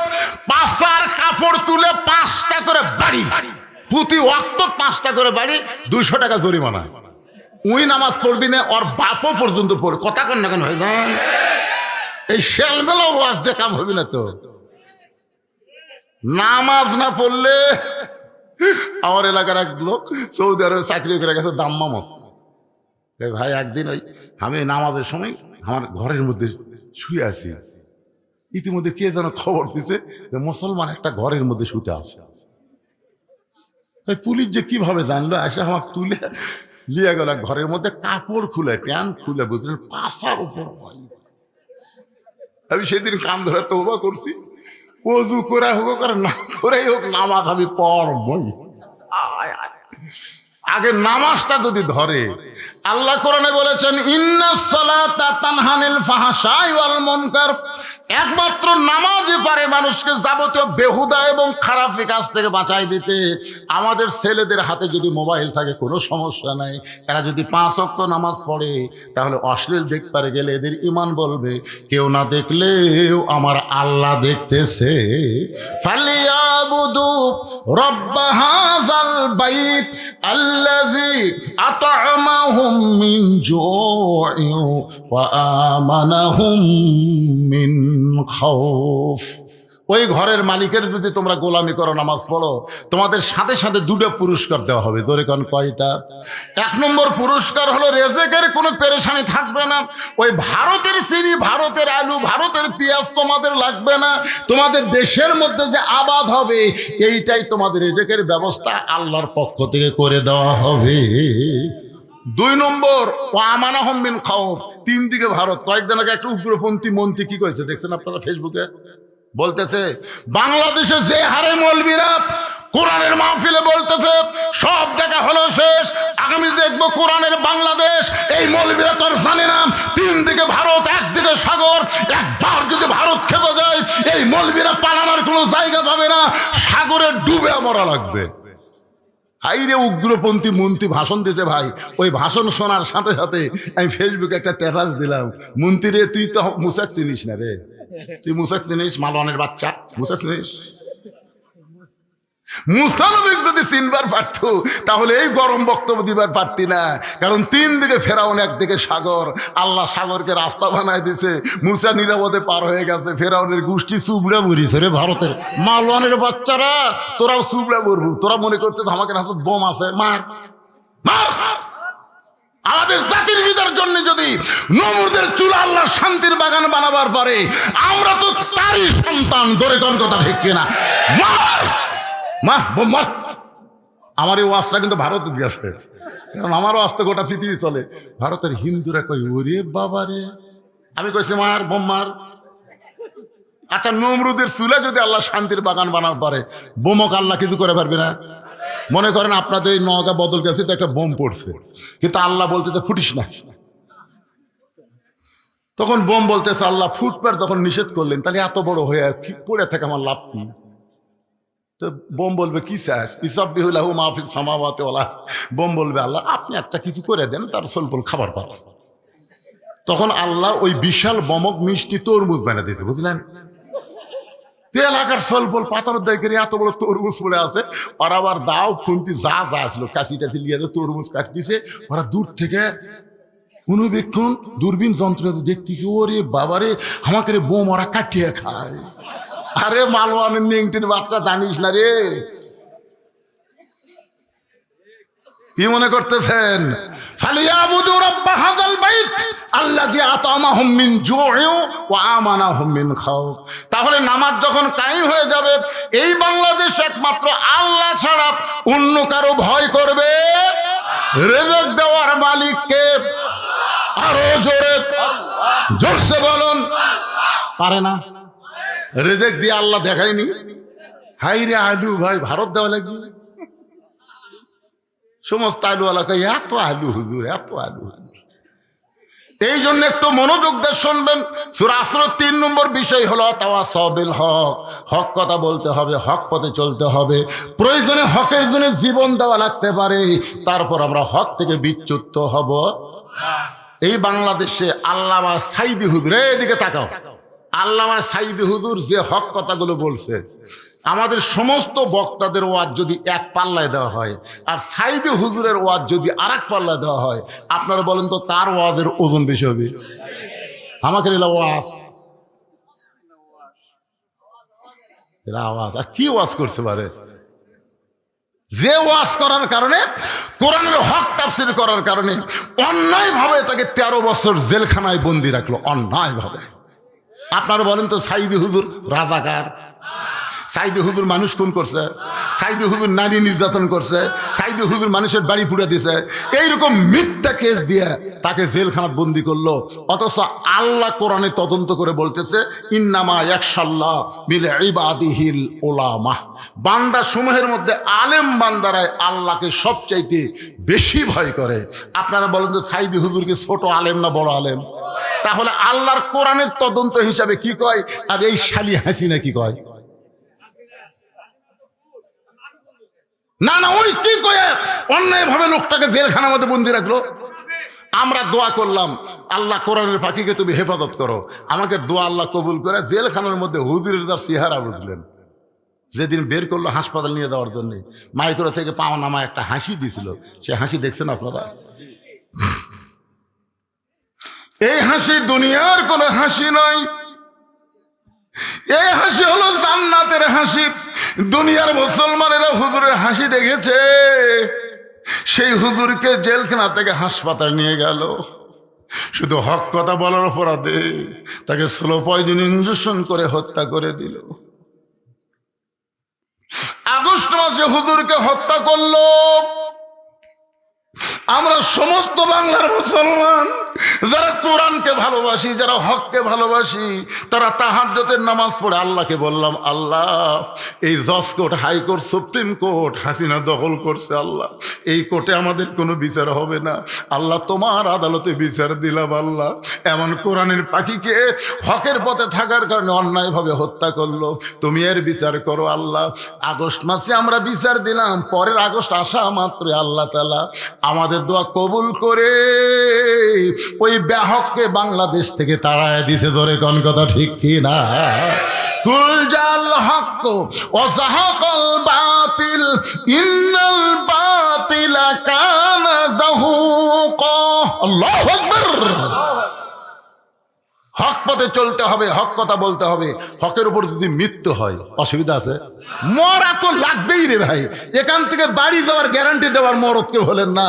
Speaker 1: পাছার কাপড় তুলে 5টা করে বাড়ি, প্রতি ওয়াক্ত 5টা করে বাড়ি, 200 টাকা জরিমানা। ওই নামাজ পড়বি না, ওর বাপও পর্যন্ত পড়ে। কথা কন না কেন ভাই জান? এই শেলবেলা ওয়াজ দিয়ে কাম হবে না তো। নামাজ না পড়লে, আমার এলাকার এক লোক সৌদি আরবে চাকরি করে গেছে দাম্মামত। ভাই একদিন আমি নামাজের সময় আমার ঘরের মধ্যে শুয়ে আছি, ইতিমধ্যে কে যেন খবর দিছে যে মুসলমান একটা ঘরের মধ্যে শুতে আছে। পুলিশ যে কিভাবে জানলো, এসে আমার তুলে লিয়ে গেল ঘরের মধ্যে, কাপড় খুলে, প্যান্ট খুলে, বুঝলেন, পাশার উপর। আমি সেদিন কান ধরে তওবা করছি, ওযু করে হোক আর না করেই হোক নামাজ আমি পড়বই। আগে নামাজটা যদি ধরে, আল্লাহ কোরআনে বলেছেন ইন্নাস সালাতা তানহা আনিল ফাহশাই ওয়াল মুনকার, একমাত্র নামাজই পারে মানুষকে যাবতীয় বেহুদা এবং খারাপ কাজ থেকে বাঁচাই দিতে। আমাদের ছেলেদের হাতে যদি মোবাইল থাকে কোনো সমস্যা নাই, এরা যদি 5 ওয়াক্ত নামাজ পড়ে, তাহলে অশ্লীল দেখতে গেলে এদের ঈমান বলবে কেউ না দেখলেও আমার আল্লাহ দেখতেছে। ফালিয়াবুদু রব্ব হাযাল বাইত আল্লাযী আত'আমাহুম মিন জু'ইন ওয়া আমানাহুম মিন খাউফ। ওই ঘরের মালিকের যদি তোমরা গোলামি করো, নামাজ পড়ো, তোমাদের সাথে সাথে 2টা পুরস্কার দেওয়া হবে। ধরে কোন কয়টা? 1 নম্বর পুরস্কার হলো রেজেকের কোনো পেরেশানি থাকবে না। ওই ভারতের চিনি, ভারতের আলু, ভারতের পেঁয়াজ তোমাদের লাগবে না। তোমাদের দেশের মধ্যে যে আবাদ হবে, এইটাই তোমাদের রেজেকের ব্যবস্থা আল্লাহর পক্ষ থেকে করে দেওয়া হবে। 2 নম্বর ওয়া আমানাহুম মিন খাউফ। 3 দিকে ভারত। কয়েকদিন আগে একটা উগ্রপন্থী মন্ত্রী কি করেছে দেখছেন আপনারা ফেসবুকে? বলতেছে বাংলাদেশে যে হারে মৌলবীরা কোরআনের মাহফিলে বলতেছে সব দেখা হলো শেষ, আগামী দেখবো কোরআনের বাংলাদেশ। এই মৌলবীরা তো জানে না 3 দিকে ভারত, 1 দিকে সাগর। একবার যদি ভারত খেপে যায়, এই মৌলবীরা পালানোর কোনো জায়গা পাবে না, সাগরে ডুবে মরা লাগবে। আইরে উগ্রপন্থী মন্ত্রী ভাষণ দিতে ভাই, ওই ভাষণ শোনার সাথে সাথে আমি ফেসবুকে একটা স্ট্যাটাস দিলাম, মন্ত্রী রে তুই তো মুসাক চিনিস না রে, তুই মুসাক চিনিস? মালওয়ানের বাচ্চা, মুসাক চিনিস? মুসা নবী যদি চিনবার পারত তাহলে এই গরম বক্তব্য দিবার পারতি না। কারণ 3 দিকে ফেরাউন, 1 দিকে সাগর। আল্লাহ সাগরকে রাস্তা বানায় দিছে, মুসা নিরাপদে পার হয়ে গেছে। ফেরাউনের গোষ্ঠী চুবড়া মরিছে রে ভারতের মালওয়ানের বাচ্চারা, তোরাও চুবড়া মরবু। তোরা মনে করছিস আমাকে হাতে বোম আছে, মার মার। আমাদের জাতির ভিতর জন্য যদি নমরুদের চুলা আল্লাহ শান্তির বাগান বানাবার পারে, আমরা তো তারই সন্তান। জোরে কোন কথা ঠিক কিনা? মার মার বোম মার। আমার এই ওয়াজটা কিন্তু ভারতে গেছে, কারণ আমারও আস্তে গোটা পৃথিবী চলে। ভারতের হিন্দুরা কই ওরে বাবা রে, আমি কইছি মার বোম মার। আচ্ছা, নমরুদের চুলা যদি আল্লাহ শান্তির বাগান বানার পারে, বোমক আল্লাহ কিছু করে পারবে না? মনে করেন আপনাদের এই নওগাঁ বদল গেছে, তো একটা বোম পড়ছে, কিন্তু আল্লাহ বলতে তো ফুটিস না। তখন বোম বলতেছে আল্লাহ ফুটপার, তখন নিষেধ করলেন, তাহলে এত বড় হয়ে পড়ে থাকে আমার লাভ কি? তো বোম বলবে কি চাস? ইসাব্বিহুলাহু মা ফিস সামাওয়াতি ওয়াল আরদ। বোম বলবে আল্লাহ আপনি একটা কিছু করে দেন, তার সলপল খাবার পাবে। তখন আল্লাহ ওই বিশাল বমক মিষ্টি তরমুজ বানিয়ে দিয়েছে, বুঝলেন? এলাকার সলপল পাথর দেয় করে এত বড় তরমুজ পড়ে আছে। ওরা আবার দাও খুন্তি যা যা আসলো, কাশি টাচি লিয়ে তরমুজ কাটতেছে। ওরা দূর থেকে অনুবেক্ষণ দূরবীন যন্ত্র দেখতেছে, ওরে বাবারে আমাকে রে বোম ওরা কাটিয়ে খায়। আরে মালওয়ানের নেংটির বাচ্চা জানিস না রে? কি মনে করতেছেন? ফালিয়াবুদু রাব্ব হাযাল বাইত আল্লাযী আত'আমাহুম মিন জু'ইন ওয়া আমানাহুম মিন খাউফ। তাহলে নামাজ যখন কায়েম হয়ে যাবে, এই বাংলাদেশ একমাত্র আল্লাহ ছাড়া অন্য কারো ভয় করবে? রিজিক দেওয়ার মালিককে আরো জোরে জোরসে বলুন, পারে না? রিজিক দিয়ে আল্লাহ দেখায়নি? হাই রে আলু ভাই, ভারত দেওয়া লাগবে। সমস্ত আলু আলা কয় এত আলু হুজুর, এত আলু হুজুর। এই জন্য একটু মনোযোগ দিয়ে শুনবেন। সূরা আসর 3 নম্বর বিষয় হলো তাওয়াসাউ বিল হক। হক কথা বলতে হবে, হক পথে চলতে হবে। প্রয়োজনে হকের জন্য জীবন দেওয়া লাগতে পারে, তারপর আমরা হক থেকে বিচ্যুত হব। এই বাংলাদেশে আল্লামা সাইদি হুজুর, এদিকে তাকাও, আল্লামা সাইদি হুজুর যে হক কথাগুলো বলছে, আমাদের সমস্ত বক্তাদের ওয়াজ যদি এক পাল্লায় দেওয়া হয় আর সাইদি হুজুরের ওয়াজ যদি আরেক পাল্লায় দেওয়া হয়, আপনারা বলেন তো কার ওয়াজের ওজন বেশি হবে? আমাকে ওয়াজ, এরা আওয়াজ আর কি ওয়াজ করতে পারে? যে ওয়াজ করার কারণে, কোরআনের হক তাফসীর করার কারণে অন্যায়ভাবে তাকে 13 বছর জেলখানায় বন্দি রাখলো, অন্যায়ভাবে। আপনারা বলেন তো সাইদি হুজুর রাজাকার? সাইদি হুজুর মানুষ খুন করছে, সাইদি হুজুর নারী নির্যাতন করছে, সাইদি হুজুর মানুষের বাড়ি পুড়ে দিয়েছে, এইরকম মিথ্যা কেস দিয়ে তাকে জেলখানায় বন্দি করলো। অথচ আল্লাহ কোরআনে তদন্ত করে বলতেছে ইন্নামা ইয়াখশাল্লাহ মিন ইবাদিহিল উলামা, বান্দা সমূহের মধ্যে আলেম বান্দারাই আল্লাহকে সবচাইতে বেশি ভয় করে। আপনারা বলেন তো সাইদি হুজুর কি ছোট আলেম না বড় আলেম? তাহলে আল্লাহর কোরআনের তদন্ত হিসাবে কি কয় আর এই শালি হাসিনা কি কয়? না না, ওই কি কয়ে অন্যায় ভাবে লোকটাকে জেলখানার মধ্যে বন্দি রাখলো। আমরা দোয়া করলাম আল্লাহ কোরআনের পাখিকে তুমি হেফাজত করো, আমাকে দোয়া আল্লাহ কবুল করে জেলখানার মধ্যে হুজুরের তার চেহারা বুঝলেন। যেদিন বের করলো হাসপাতাল নিয়ে যাওয়ার জন্য, মাইক্রো থেকে পাওয়া নামা একটা হাসি দিছিল, সে হাসি দেখছেন আপনারা? এই হাসি দুনিয়ার কোনো হাসি নয়, এই হাসি হলো জান্নাতের হাসি। দুনিয়ার মুসলমানেরা হুজুরের হাসি দেখেছে, সেই হুজুরকে জেলখানা থেকে হাসপাতাল নিয়ে গেল শুধু হক কথা বলার অপরাধে, তাকে স্লো পয়জন ইনজেকশন করে হত্যা করে দিল। আগস্ট মাসে হুজুরকে হত্যা করলো। আমরা সমস্ত বাংলার মুসলমান যারা কোরআনকে ভালোবাসি, যারা হককে ভালোবাসি, তারা তাহাজ্জুদের নামাজ পড়ে আল্লাহকে বললাম, আল্লাহ এই জজ court, high court, supreme court Hasina দখল করছে, আল্লাহ এই কোর্টে আমাদের কোনো বিচার হবে না, আল্লাহ তোমার আদালতে বিচার দিলাম। আল্লাহ এমন কোরআনের পাখিকে হকের পথে থাকার কারণে অন্যায়ভাবে হত্যা করলো, তুমি এর বিচার করো আল্লাহ। আগস্ট মাসে আমরা বিচার দিলাম, পরের আগস্ট আসা মাত্র আল্লাহ তাআলা আমাদের দোয়া কবুল করে ওই বেহককে বাংলাদেশ থেকে তাড়ায় দিছে। ধরে কোন কথা ঠিক কি না? কুল জাল হক ওয়া যাহাকাল বাতিল ইন্নাল বাতিলা কানা যাহুকা। আল্লাহু আকবার। হক পথে চলতে হবে, হক কথা বলতে হবে। হকের উপর যদি মৃত্যু হয় অসুবিধা আছে? মরা তো লাগবেই রে ভাই। এখান থেকে বাড়ি যাওয়ার গ্যারান্টি দেওয়ার মরদ কেউ হলেন না।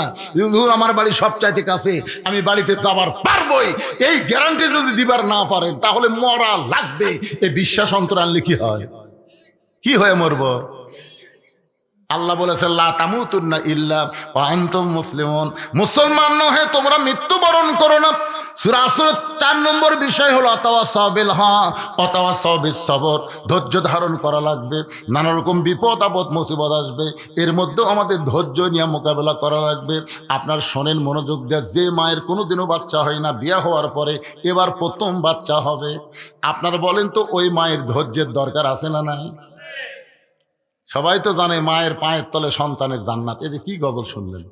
Speaker 1: আমার বাড়ি সব চাইতে কাছে, আমি বাড়িতে যাবার পারবই, এই গ্যারান্টি যদি দিবার না পারেন তাহলে মরা লাগবে। এই বিশ্বাস অন্তর আনলে কি হয়? কি হয়ে মরব? আল্লাহ বলেছে লা তামুতুন্না ইল্লা ওয়া আনতুম মুসলিমুন, মুসলমান নহে তোমরা মৃত্যুবরণ করো না। সূরা আসর 4 নম্বর বিষয় হলো তাওয়াসাউ বিল হক ওয়া তাওয়াসাউ বিস সবর। ধৈর্য ধারণ করা লাগবে, নানা রকম বিপদ আপদ মুসিবত আসবে, এর মধ্যেও আমাদের ধৈর্য নিয়ে মোকাবেলা করা লাগবে। আপনার শোনেন মনোযোগ দিয়ে, যে মায়ের কোনোদিনও বাচ্চা হয় না, বিয়ে হওয়ার পরে এবার প্রথম বাচ্চা হবে, আপনারা বলেন তো ওই মায়ের ধৈর্যের দরকার আছে না নাই? সবাই তো জানে মায়ের পায়ের তলে সন্তানের জান্নাত। এই যে কি গজল শুনলেন।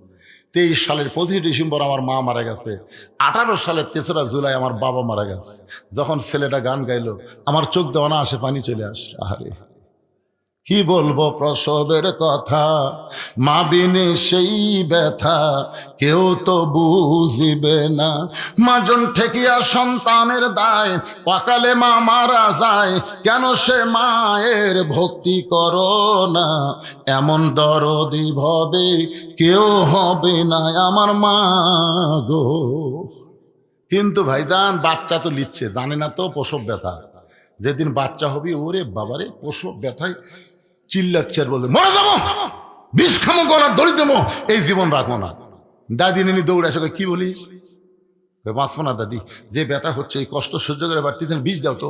Speaker 1: 23 সালের 25 ডিসেম্বর আমার মা মারা গেছে, 18 সালের 3রা জুলাই আমার বাবা মারা গেছে। যখন ছেলেটা গান গাইলো আমার চোখ দিয়ে অনায়াসে পানি চলে আসে। আরে কি বলবো প্রসবের কথা, মা বিনে সেই ব্যথা কেউ তো বুঝিবে না। মাজন ঠেকিয়া সন্তানের দায়, অকালে মা মারা যায়, কেন সে মায়ের ভক্তি করো না। এমন দরদি ভবে কেউ হবে না আমার মা গো। কিন্তু ভাইজান বাচ্চা তো লিচ্ছে, জানে না তো প্রসব ব্যথা। যেদিন বাচ্চা হবে, ওরে বাবারে প্রসব ব্যথায় চিল্লাচ্ছে আর বলবে মরে যাবো, বিষ খামো, গলার দড়ি দেবো, এই জীবন রাখবো না। দাদি নিনি দৌড়ে আসে, কি বলিস? বাঁচবো না দাদি, যে ব্যথা হচ্ছে এই কষ্ট সহ্য করে বাড়তি বিষ দাও তো।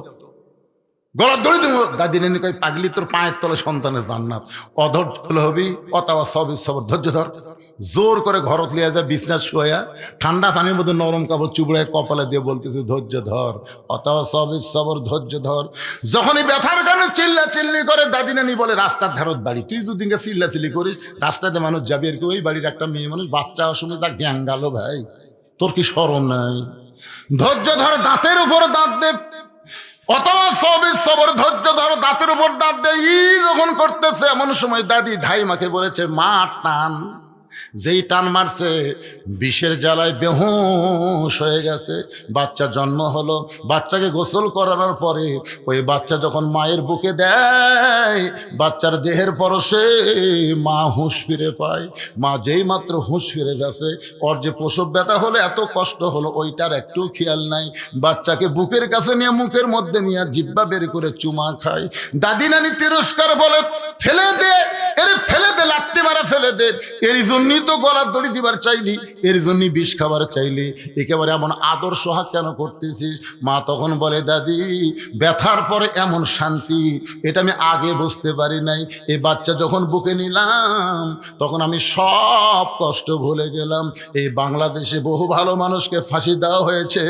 Speaker 1: গলার দড়ি দেবো। দাদি নানি কই পাগলি তোর পায়ের তলে সন্তানের জান্নাত, অধৈর্য হলে হবি, অথবা সবই সবর, ধৈর্য ধর। জোর করে ঘরত লিয়া যায়, বিছনা শুয়া ঠান্ডা পানির মধ্যে নরম কাপড় চুবড়ায় কপালে দিয়ে বলতেছে ধৈর্য ধর, অথবা সবই সবর, ধৈর্য ধর। যখনই ব্যথার কারণে চিল্লা চিল্লি করে, দাদি নানি বলে রাস্তার ধারত বাড়ি, তুই যদি চিল্লা চিল্লি করিস রাস্তাতে মানুষ যাবি আর কি, ওই বাড়ির একটা মেয়ে মানুষ বাচ্চা অসময় তা জ্ঞান গেল, ভাই তোর কি শরম নাই? ধৈর্য ধর, দাঁতের উপর দাঁত দে, অথবা সবই সবর, ধৈর্য ধর, দাঁতের উপর দাঁত দে। যখন করতেছে এমন সময় দাদি ধাইমাকে বলেছে মা টান। যেই টান মারছে বিষের জ্বালায় বেহুশ হয়ে গেছে। বাচ্চা জন্ম হলো, বাচ্চাকে গোসল করানোর পরে ওই বাচ্চা যখন মায়ের বুকে দেয়, বাচ্চার দেহের পরশে মা হুঁশ ফিরে পায়। মা যেই মাত্র হুঁশ ফিরে গেছে, ওর যে প্রসব ব্যথা হলে এত কষ্ট হলো ওইটার একটু খেয়াল নাই। বাচ্চাকে বুকের কাছে নিয়ে মুখের মধ্যে নিয়ে জিব্বা বের করে চুমা খায়। দাদি নানি তিরস্কার বলে ফেলে দে, এরে ফেলে দে, লাগতে মারা ফেলে দে, এর জন্যই তো গলার দড়ি দিবার চাইলি, এর জন্যই বিষ খাবার চাইলি, একেবারে এমন আদর সোহাগ কেন করতেছিস? মা তখন বলে দাদি ব্যথার পরে এমন শান্তি এটা আমি আগে বুঝতে পারি নাই। এই বাচ্চা যখন বুকে নিলাম তখন আমি সব কষ্ট ভুলে গেলাম। এই বাংলাদেশে বহু ভালো মানুষকে ফাঁসি দেওয়া হয়েছে,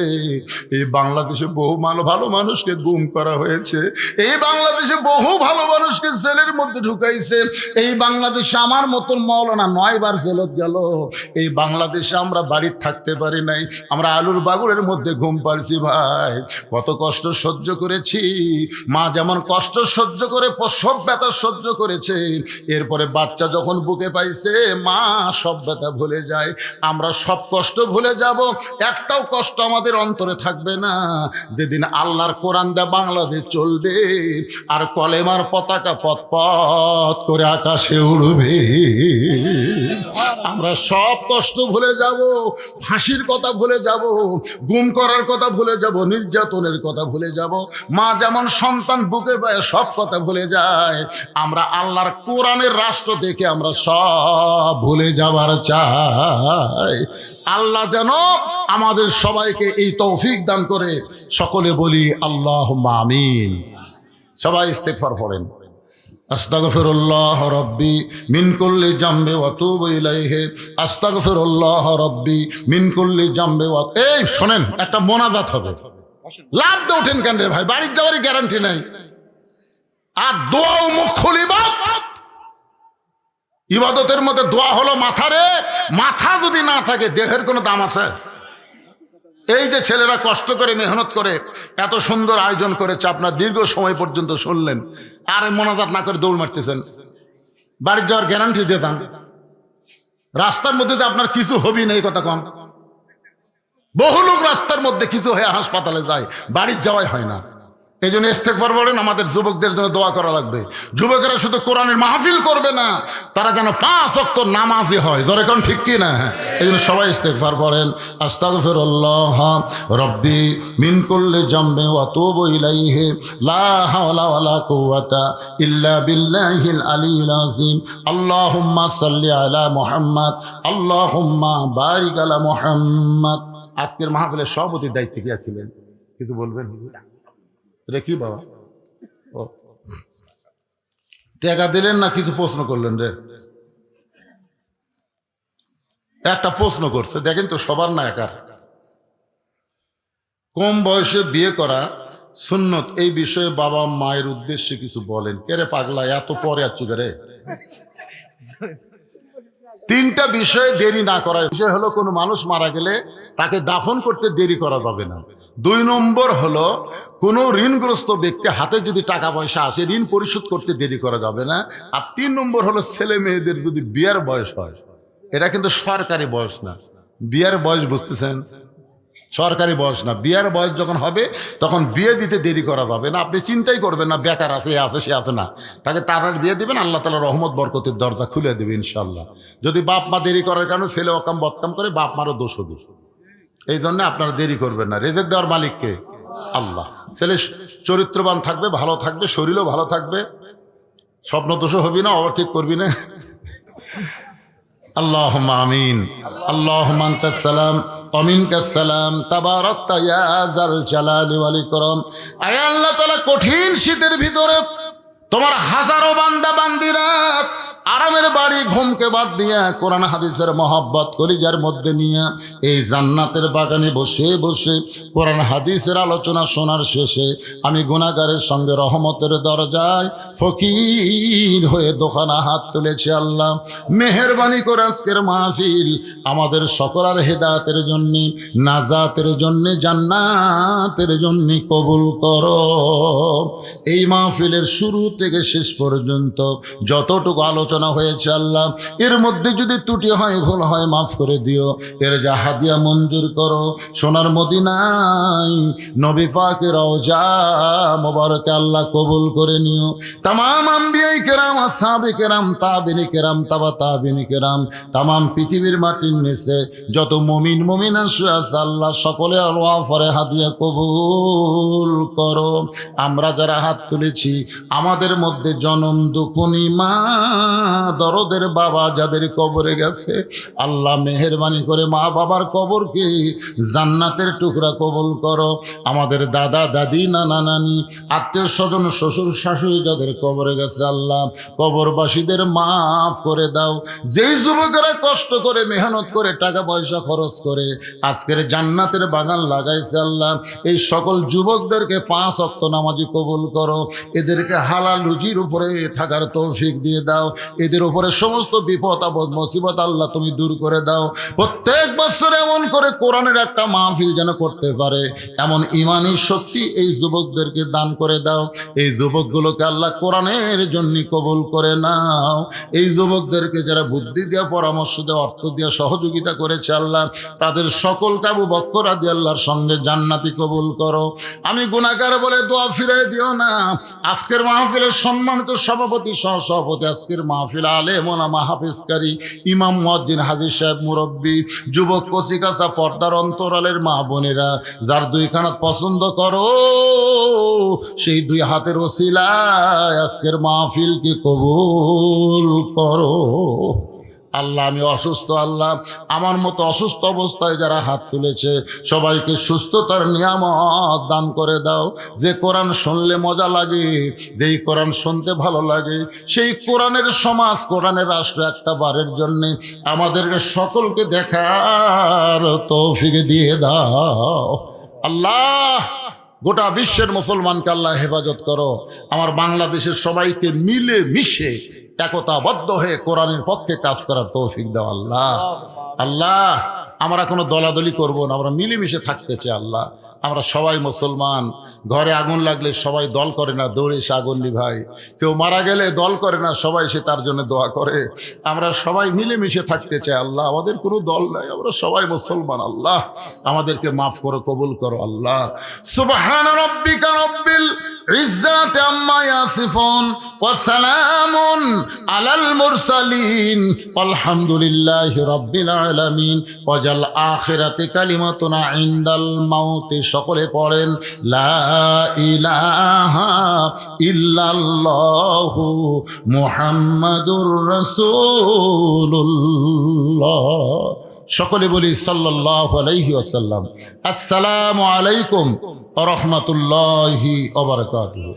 Speaker 1: এই বাংলাদেশে বহু ভালো মানুষকে গুম করা হয়েছে, এই বাংলাদেশে বহু ভালো মানুষকে জেলের মধ্যে ঢুকাইছে, এই বাংলাদেশে আমার মতন মৌলানা 9 বার জেলত গেল। এই বাংলাদেশে আমরা বাড়ির থাকতে পারি নাই, আমরা আলুর বাগুরের মধ্যে ঘুম পাড়ছি। ভাই কত কষ্ট সহ্য করেছি। মা যেমন কষ্ট সহ্য করে প্রসব ব্যথা সহ্য করেছে, এরপরে বাচ্চা যখন বুকে পাইছে মা সব ব্যথা ভুলে যায়। আমরা সব কষ্ট ভুলে যাব, একটাও কষ্ট আমাদের অন্তরে থাকবে না। যেদিন আল্লাহর কোরআন দা বাংলাদেশ চলবে আর কলেমার পতাকা পথ পথ করে আকাশে উড়বে, আমরা সব কষ্ট ভুলে যাব, ফাঁসির কথা ভুলে যাব, গুম করার কথা ভুলে যাব, নির্যাতনের কথা ভুলে যাব। মা যেমন সন্তান বুকে পায় সব কথা ভুলে যায়, আমরা আল্লাহর কোরআনের রাষ্ট্র দেখে আমরা সব ভুলে যাবার চাই। আল্লাহ যেন আমাদের সবাইকে এই তৌফিক দান করে। সকলে বলি আল্লাহুম্মা আমিন। সবাই ইস্তেগফার পড়েন। আস্তাগফিরুল্লাহ রাব্বি মিন কুল্লি জামবি ওয়া আতুবু ইলাইহি, আস্তাগফিরুল্লাহ রাব্বি মিন কুল্লি জামবি ওয়া। এই শোনেন, একটা মোনাজাত হবে, লাভ দিয়ে ওঠেন কেন রে ভাই, বাড়ির যাওয়ারই গ্যারান্টি নাই। আর দোয়া ও মুখুল ইবাদত, ইবাদতের মধ্যে দোয়া হলো মাথা রে। মাথা যদি না থাকে দেহের কোনো দাম আছে? এই যে ছেলেরা কষ্ট করে মেহনত করে এত সুন্দর আয়োজন করেছে, আপনার দীর্ঘ সময় পর্যন্ত শুনলেন, আর মোনাজাত না করে দৌড় মারতেছেন, বাড়ির যাওয়ার গ্যারান্টি দিয়ে দেন। রাস্তার মধ্যে যে আপনার কিছু হবি না এই কথা কম। বহু লোক রাস্তার মধ্যে কিছু হয়ে হাসপাতালে যায়, বাড়ির যাওয়াই হয় না। এই জন্য ইস্তেগফার বলেন, আমাদের যুবকদের জন্য দোয়া করা লাগবে। যুবকেরা শুধু কোরআনের মাহফিল করবে না, তারা যেন 5 ওয়াক্ত নামাজি হয়, জোরে কোন ঠিক কি না? এই জন্য সবাই ইস্তেগফার বলেন। আস্তাগফিরুল্লাহ রাব্বি মিন কুল্লি জামবি ওয়া আতুবু ইলাইহি, লা হাওলা ওয়ালা কুওয়াতা ইল্লা বিল্লাহিল আলিয়্যিল আযীম। আল্লাহুম্মা সাল্লি আলা মুহাম্মদ, আল্লাহুম্মা বারিক আলা মুহাম্মদ। আজকের মাহফিলের সভাপতির দায়িত্বে কে ছিলেন? কিছু বলবেন? রে কি বাবা, ও টাকা দিলেন না কিছু প্রশ্ন করলেন রে? একটা প্রশ্ন করছে, দেখেন তো সবার না একা। কম বয়সে বিয়ে করা সুন্নত, এই বিষয়ে বাবা মায়ের উদ্দেশ্যে কিছু বলেন। কে রে পাগলা, এত পরে আছো রে? 3টা বিষয়ে দেরি না করার বিষয় হলো, কোনো মানুষ মারা গেলে তাকে দাফন করতে দেরি করা যাবে না। 2 নম্বর হলো, কোনো ঋণগ্রস্ত ব্যক্তি হাতে যদি টাকা পয়সা আসে ঋণ পরিশোধ করতে দেরি করা যাবে না। আর 3 নম্বর হলো, ছেলে মেয়েদের যদি বিয়ের বয়স হয়, এটা কিন্তু সরকারি বয়স না, বিয়ের বয়স, বুঝতেছেন? সরকারি বয়স না, বিয়ের বয়স যখন হবে তখন বিয়ে দিতে দেরি করা যাবে না। আপনি চিন্তাই করবেন না বেকার আছে, এ আছে, সে আছে না, তাকে তাড়াতাড়ি বিয়ে দিবেন, আল্লাহ তাআলা রহমত বরকতের দরজা খুলে দেবে ইনশাল্লাহ। যদি বাপ মা দেরি করার কারণে ছেলে অকাম বদকাম করে, বাপ মারও দোষ হবে। এই জন্য আপনারা দেরি করবেন না। রেজেক দেওয়ার মালিককে আল্লাহ। ছেলে চরিত্রবান থাকবে, ভালো থাকবে, শরীরও ভালো থাকবে, স্বপ্ন দোষও হবি না, ওভারটেক করবি না। আল্লাহুম্মা আমিন। আল্লাহুম্মা আনতাস সালাম অমিনকাস সালাম তাবারাকতা ইয়া যাল জালালি ওয়াল ইকরাম। আয় আল্লাহ তাআলা, কঠিন শীতের ভিতরে তোমার হাজারো বান্দা বান্দিরা আরামের বাড়ি ঘুমকে বাদ দিয়া কোরআন হাদিসের মহব্বত কলিজার মধ্যে নিয়ে এই জান্নাতের বাগানে বসে বসে কোরআন হাদিসের আলোচনা শোনার শেষে আমি গুনাহগারের সঙ্গে রহমতের দরজায় ফকির হয়ে দোকানা হাত তুলেছি। আল্লাহ মেহেরবানি করে আজকের মাহফিল আমাদের সকলের হেদায়েতের জন্য, নাজাতের জন্য, জান্নাতের জন্য কবুল করো। এই মাহফিলের শুরু থেকে শেষ পর্যন্ত যতটুকু আলোচনা হয়েছে আল্লাহ, এর মধ্যে যদি ত্রুটি হয়, ভুল হয়, মাফ করে দিও। এর যা হাদিয়া মঞ্জুর করো। সোনার মদিনায় নবী পাকের রওজা মোবারকে আল্লাহ কবুল করে নিও। তামাম আম্বিয়াই কেরাম, আসহাবে কেরাম, তাবিনী কেরাম, তাবা তাবিনী কেরাম, তামাম পৃথিবীর মাটির নিচে যত মুমিন মুমিনা শুয়ে আছে আল্লাহ সকলের ওয়াফরে হাদিয়া কবুল করো। আমরা যারা হাত তুলেছি আমাদের মধ্যে জনম দুঃখনী মা, দরদের বাবা যাদের কবরে গেছে আল্লাহ মেহেরবানি করে মা বাবার কবরকে জান্নাতের টুকরা কবুল করো। আমাদের দাদা দাদি, নানা নানি, আত্মীয় স্বজন, শ্বশুর শাশুড়ি যাদের কবরে গেছে আল্লাহ কবরবাসীদের মাফ করে দাও। যেই যুবকেরা কষ্ট করে মেহনত করে টাকা পয়সা খরচ করে আজকের জান্নাতের বাগান লাগাইছে আল্লাহ এই সকল যুবকদেরকে 5 ওয়াক্ত নামাজি কবুল করো। এদেরকে হালাল রুজির উপরে থাকার তৌফিক দিয়ে দাও। এদের উপরে সমস্ত বিপদ আপদ মুসিবত আল্লাহ তুমি দূর করে দাও। প্রত্যেক বছর এমন করে কোরআনের একটা মাহফিল যেন করতে পারে এমন ইমানি শক্তি এই যুবকদেরকে দান করে দাও। এই যুবকগুলোকে আল্লাহ কোরআনের জন্য কবুল করে নাও। এই যুবকদেরকে যারা বুদ্ধি দেওয়া, পরামর্শ দেওয়া, অর্থ দেওয়া, সহযোগিতা করেছে আল্লাহ তাদের সকলকে আবু বকর রাদিয়াল্লাহর সঙ্গে জান্নাতি কবুল করো। আমি গুনাহগার বলে দোয়া ফিরে দিও না। আজকের মাহফিলের সম্মানিত সভাপতি, সহসভাপতি, আজকের মাহফিল আলেম ওলামা, হাফেজকারী, ইমাম, মুয়াজ্জিন, হাজী সাহেব, মুরব্বী, যুবক, কচিকাঁচা, পর্দার অন্তরালের মা বোনেরা যার 2 হাত পছন্দ করো সেই 2 হাতের ওসিলায় আজকের মাহফিলকে কবুল করো। আল্লাহ আমি অসুস্থ, আল্লাহ আমার মতো অসুস্থ অবস্থায় যারা হাত তুলেছে সবাইকে সুস্থতার নিয়ামত দান করে দাও। যে কোরআন শুনলে মজা লাগে, যেই কোরআন শুনতে ভালো লাগে, সেই কোরআনের সমাজ, কোরআনের রাষ্ট্র একটা বারের জন্যে আমাদেরকে সকলকে দেখার তৌফিক দিয়ে দাও। আল্লাহ গোটা বিশ্বের মুসলমানকে আল্লাহ হেফাজত করো। আমার বাংলাদেশের সবাইকে মিলে মিশে একতাবদ্ধ হয়ে কোরআনের পক্ষে কাজ করার তৌফিক দাও আল্লাহ। আল্লাহ আমরা কোনো দলাদলি করব না, আমরা মিলেমিশে থাকতে চাই আল্লাহ। আমরা সবাই মুসলমান। ঘরে আগুন লাগলে সবাই দল করে না, দৌড়ে এসে আগুন নিভাই। কেউ মারা গেলে দল করে না, সবাই সে তার জন্য দোয়া করে। আমরা সবাই মিলেমিশে থাকতে চাই আল্লাহ। আমাদের কোনো দল নাই, আমরা সবাই মুসলমান। আল্লাহ আমাদেরকে মাফ করো, কবুল করো আল্লাহ। সুবহান রাব্বিকা রাব্বিল ইজ্জাতি আম্মা ইয়াসিফুন ওয়া সালামুন আলাল মুরসালিন আলহামদুলিল্লাহি রাব্বিল আলামিন। ওয়াজাল আখিরাতি কালিমাতুনা ইনদাল মাউতি। সকলে পড়েন লা ইলাহা ইল্লাল্লাহু মুহাম্মাদুর রাসূলুল্লাহ। সকলে বলি সাল্লাল্লাহু আলাইহি ওয়াসাল্লাম। আসসালামু আলাইকুম ওয়া রাহমাতুল্লাহি ওয়া বারাকাতুহু।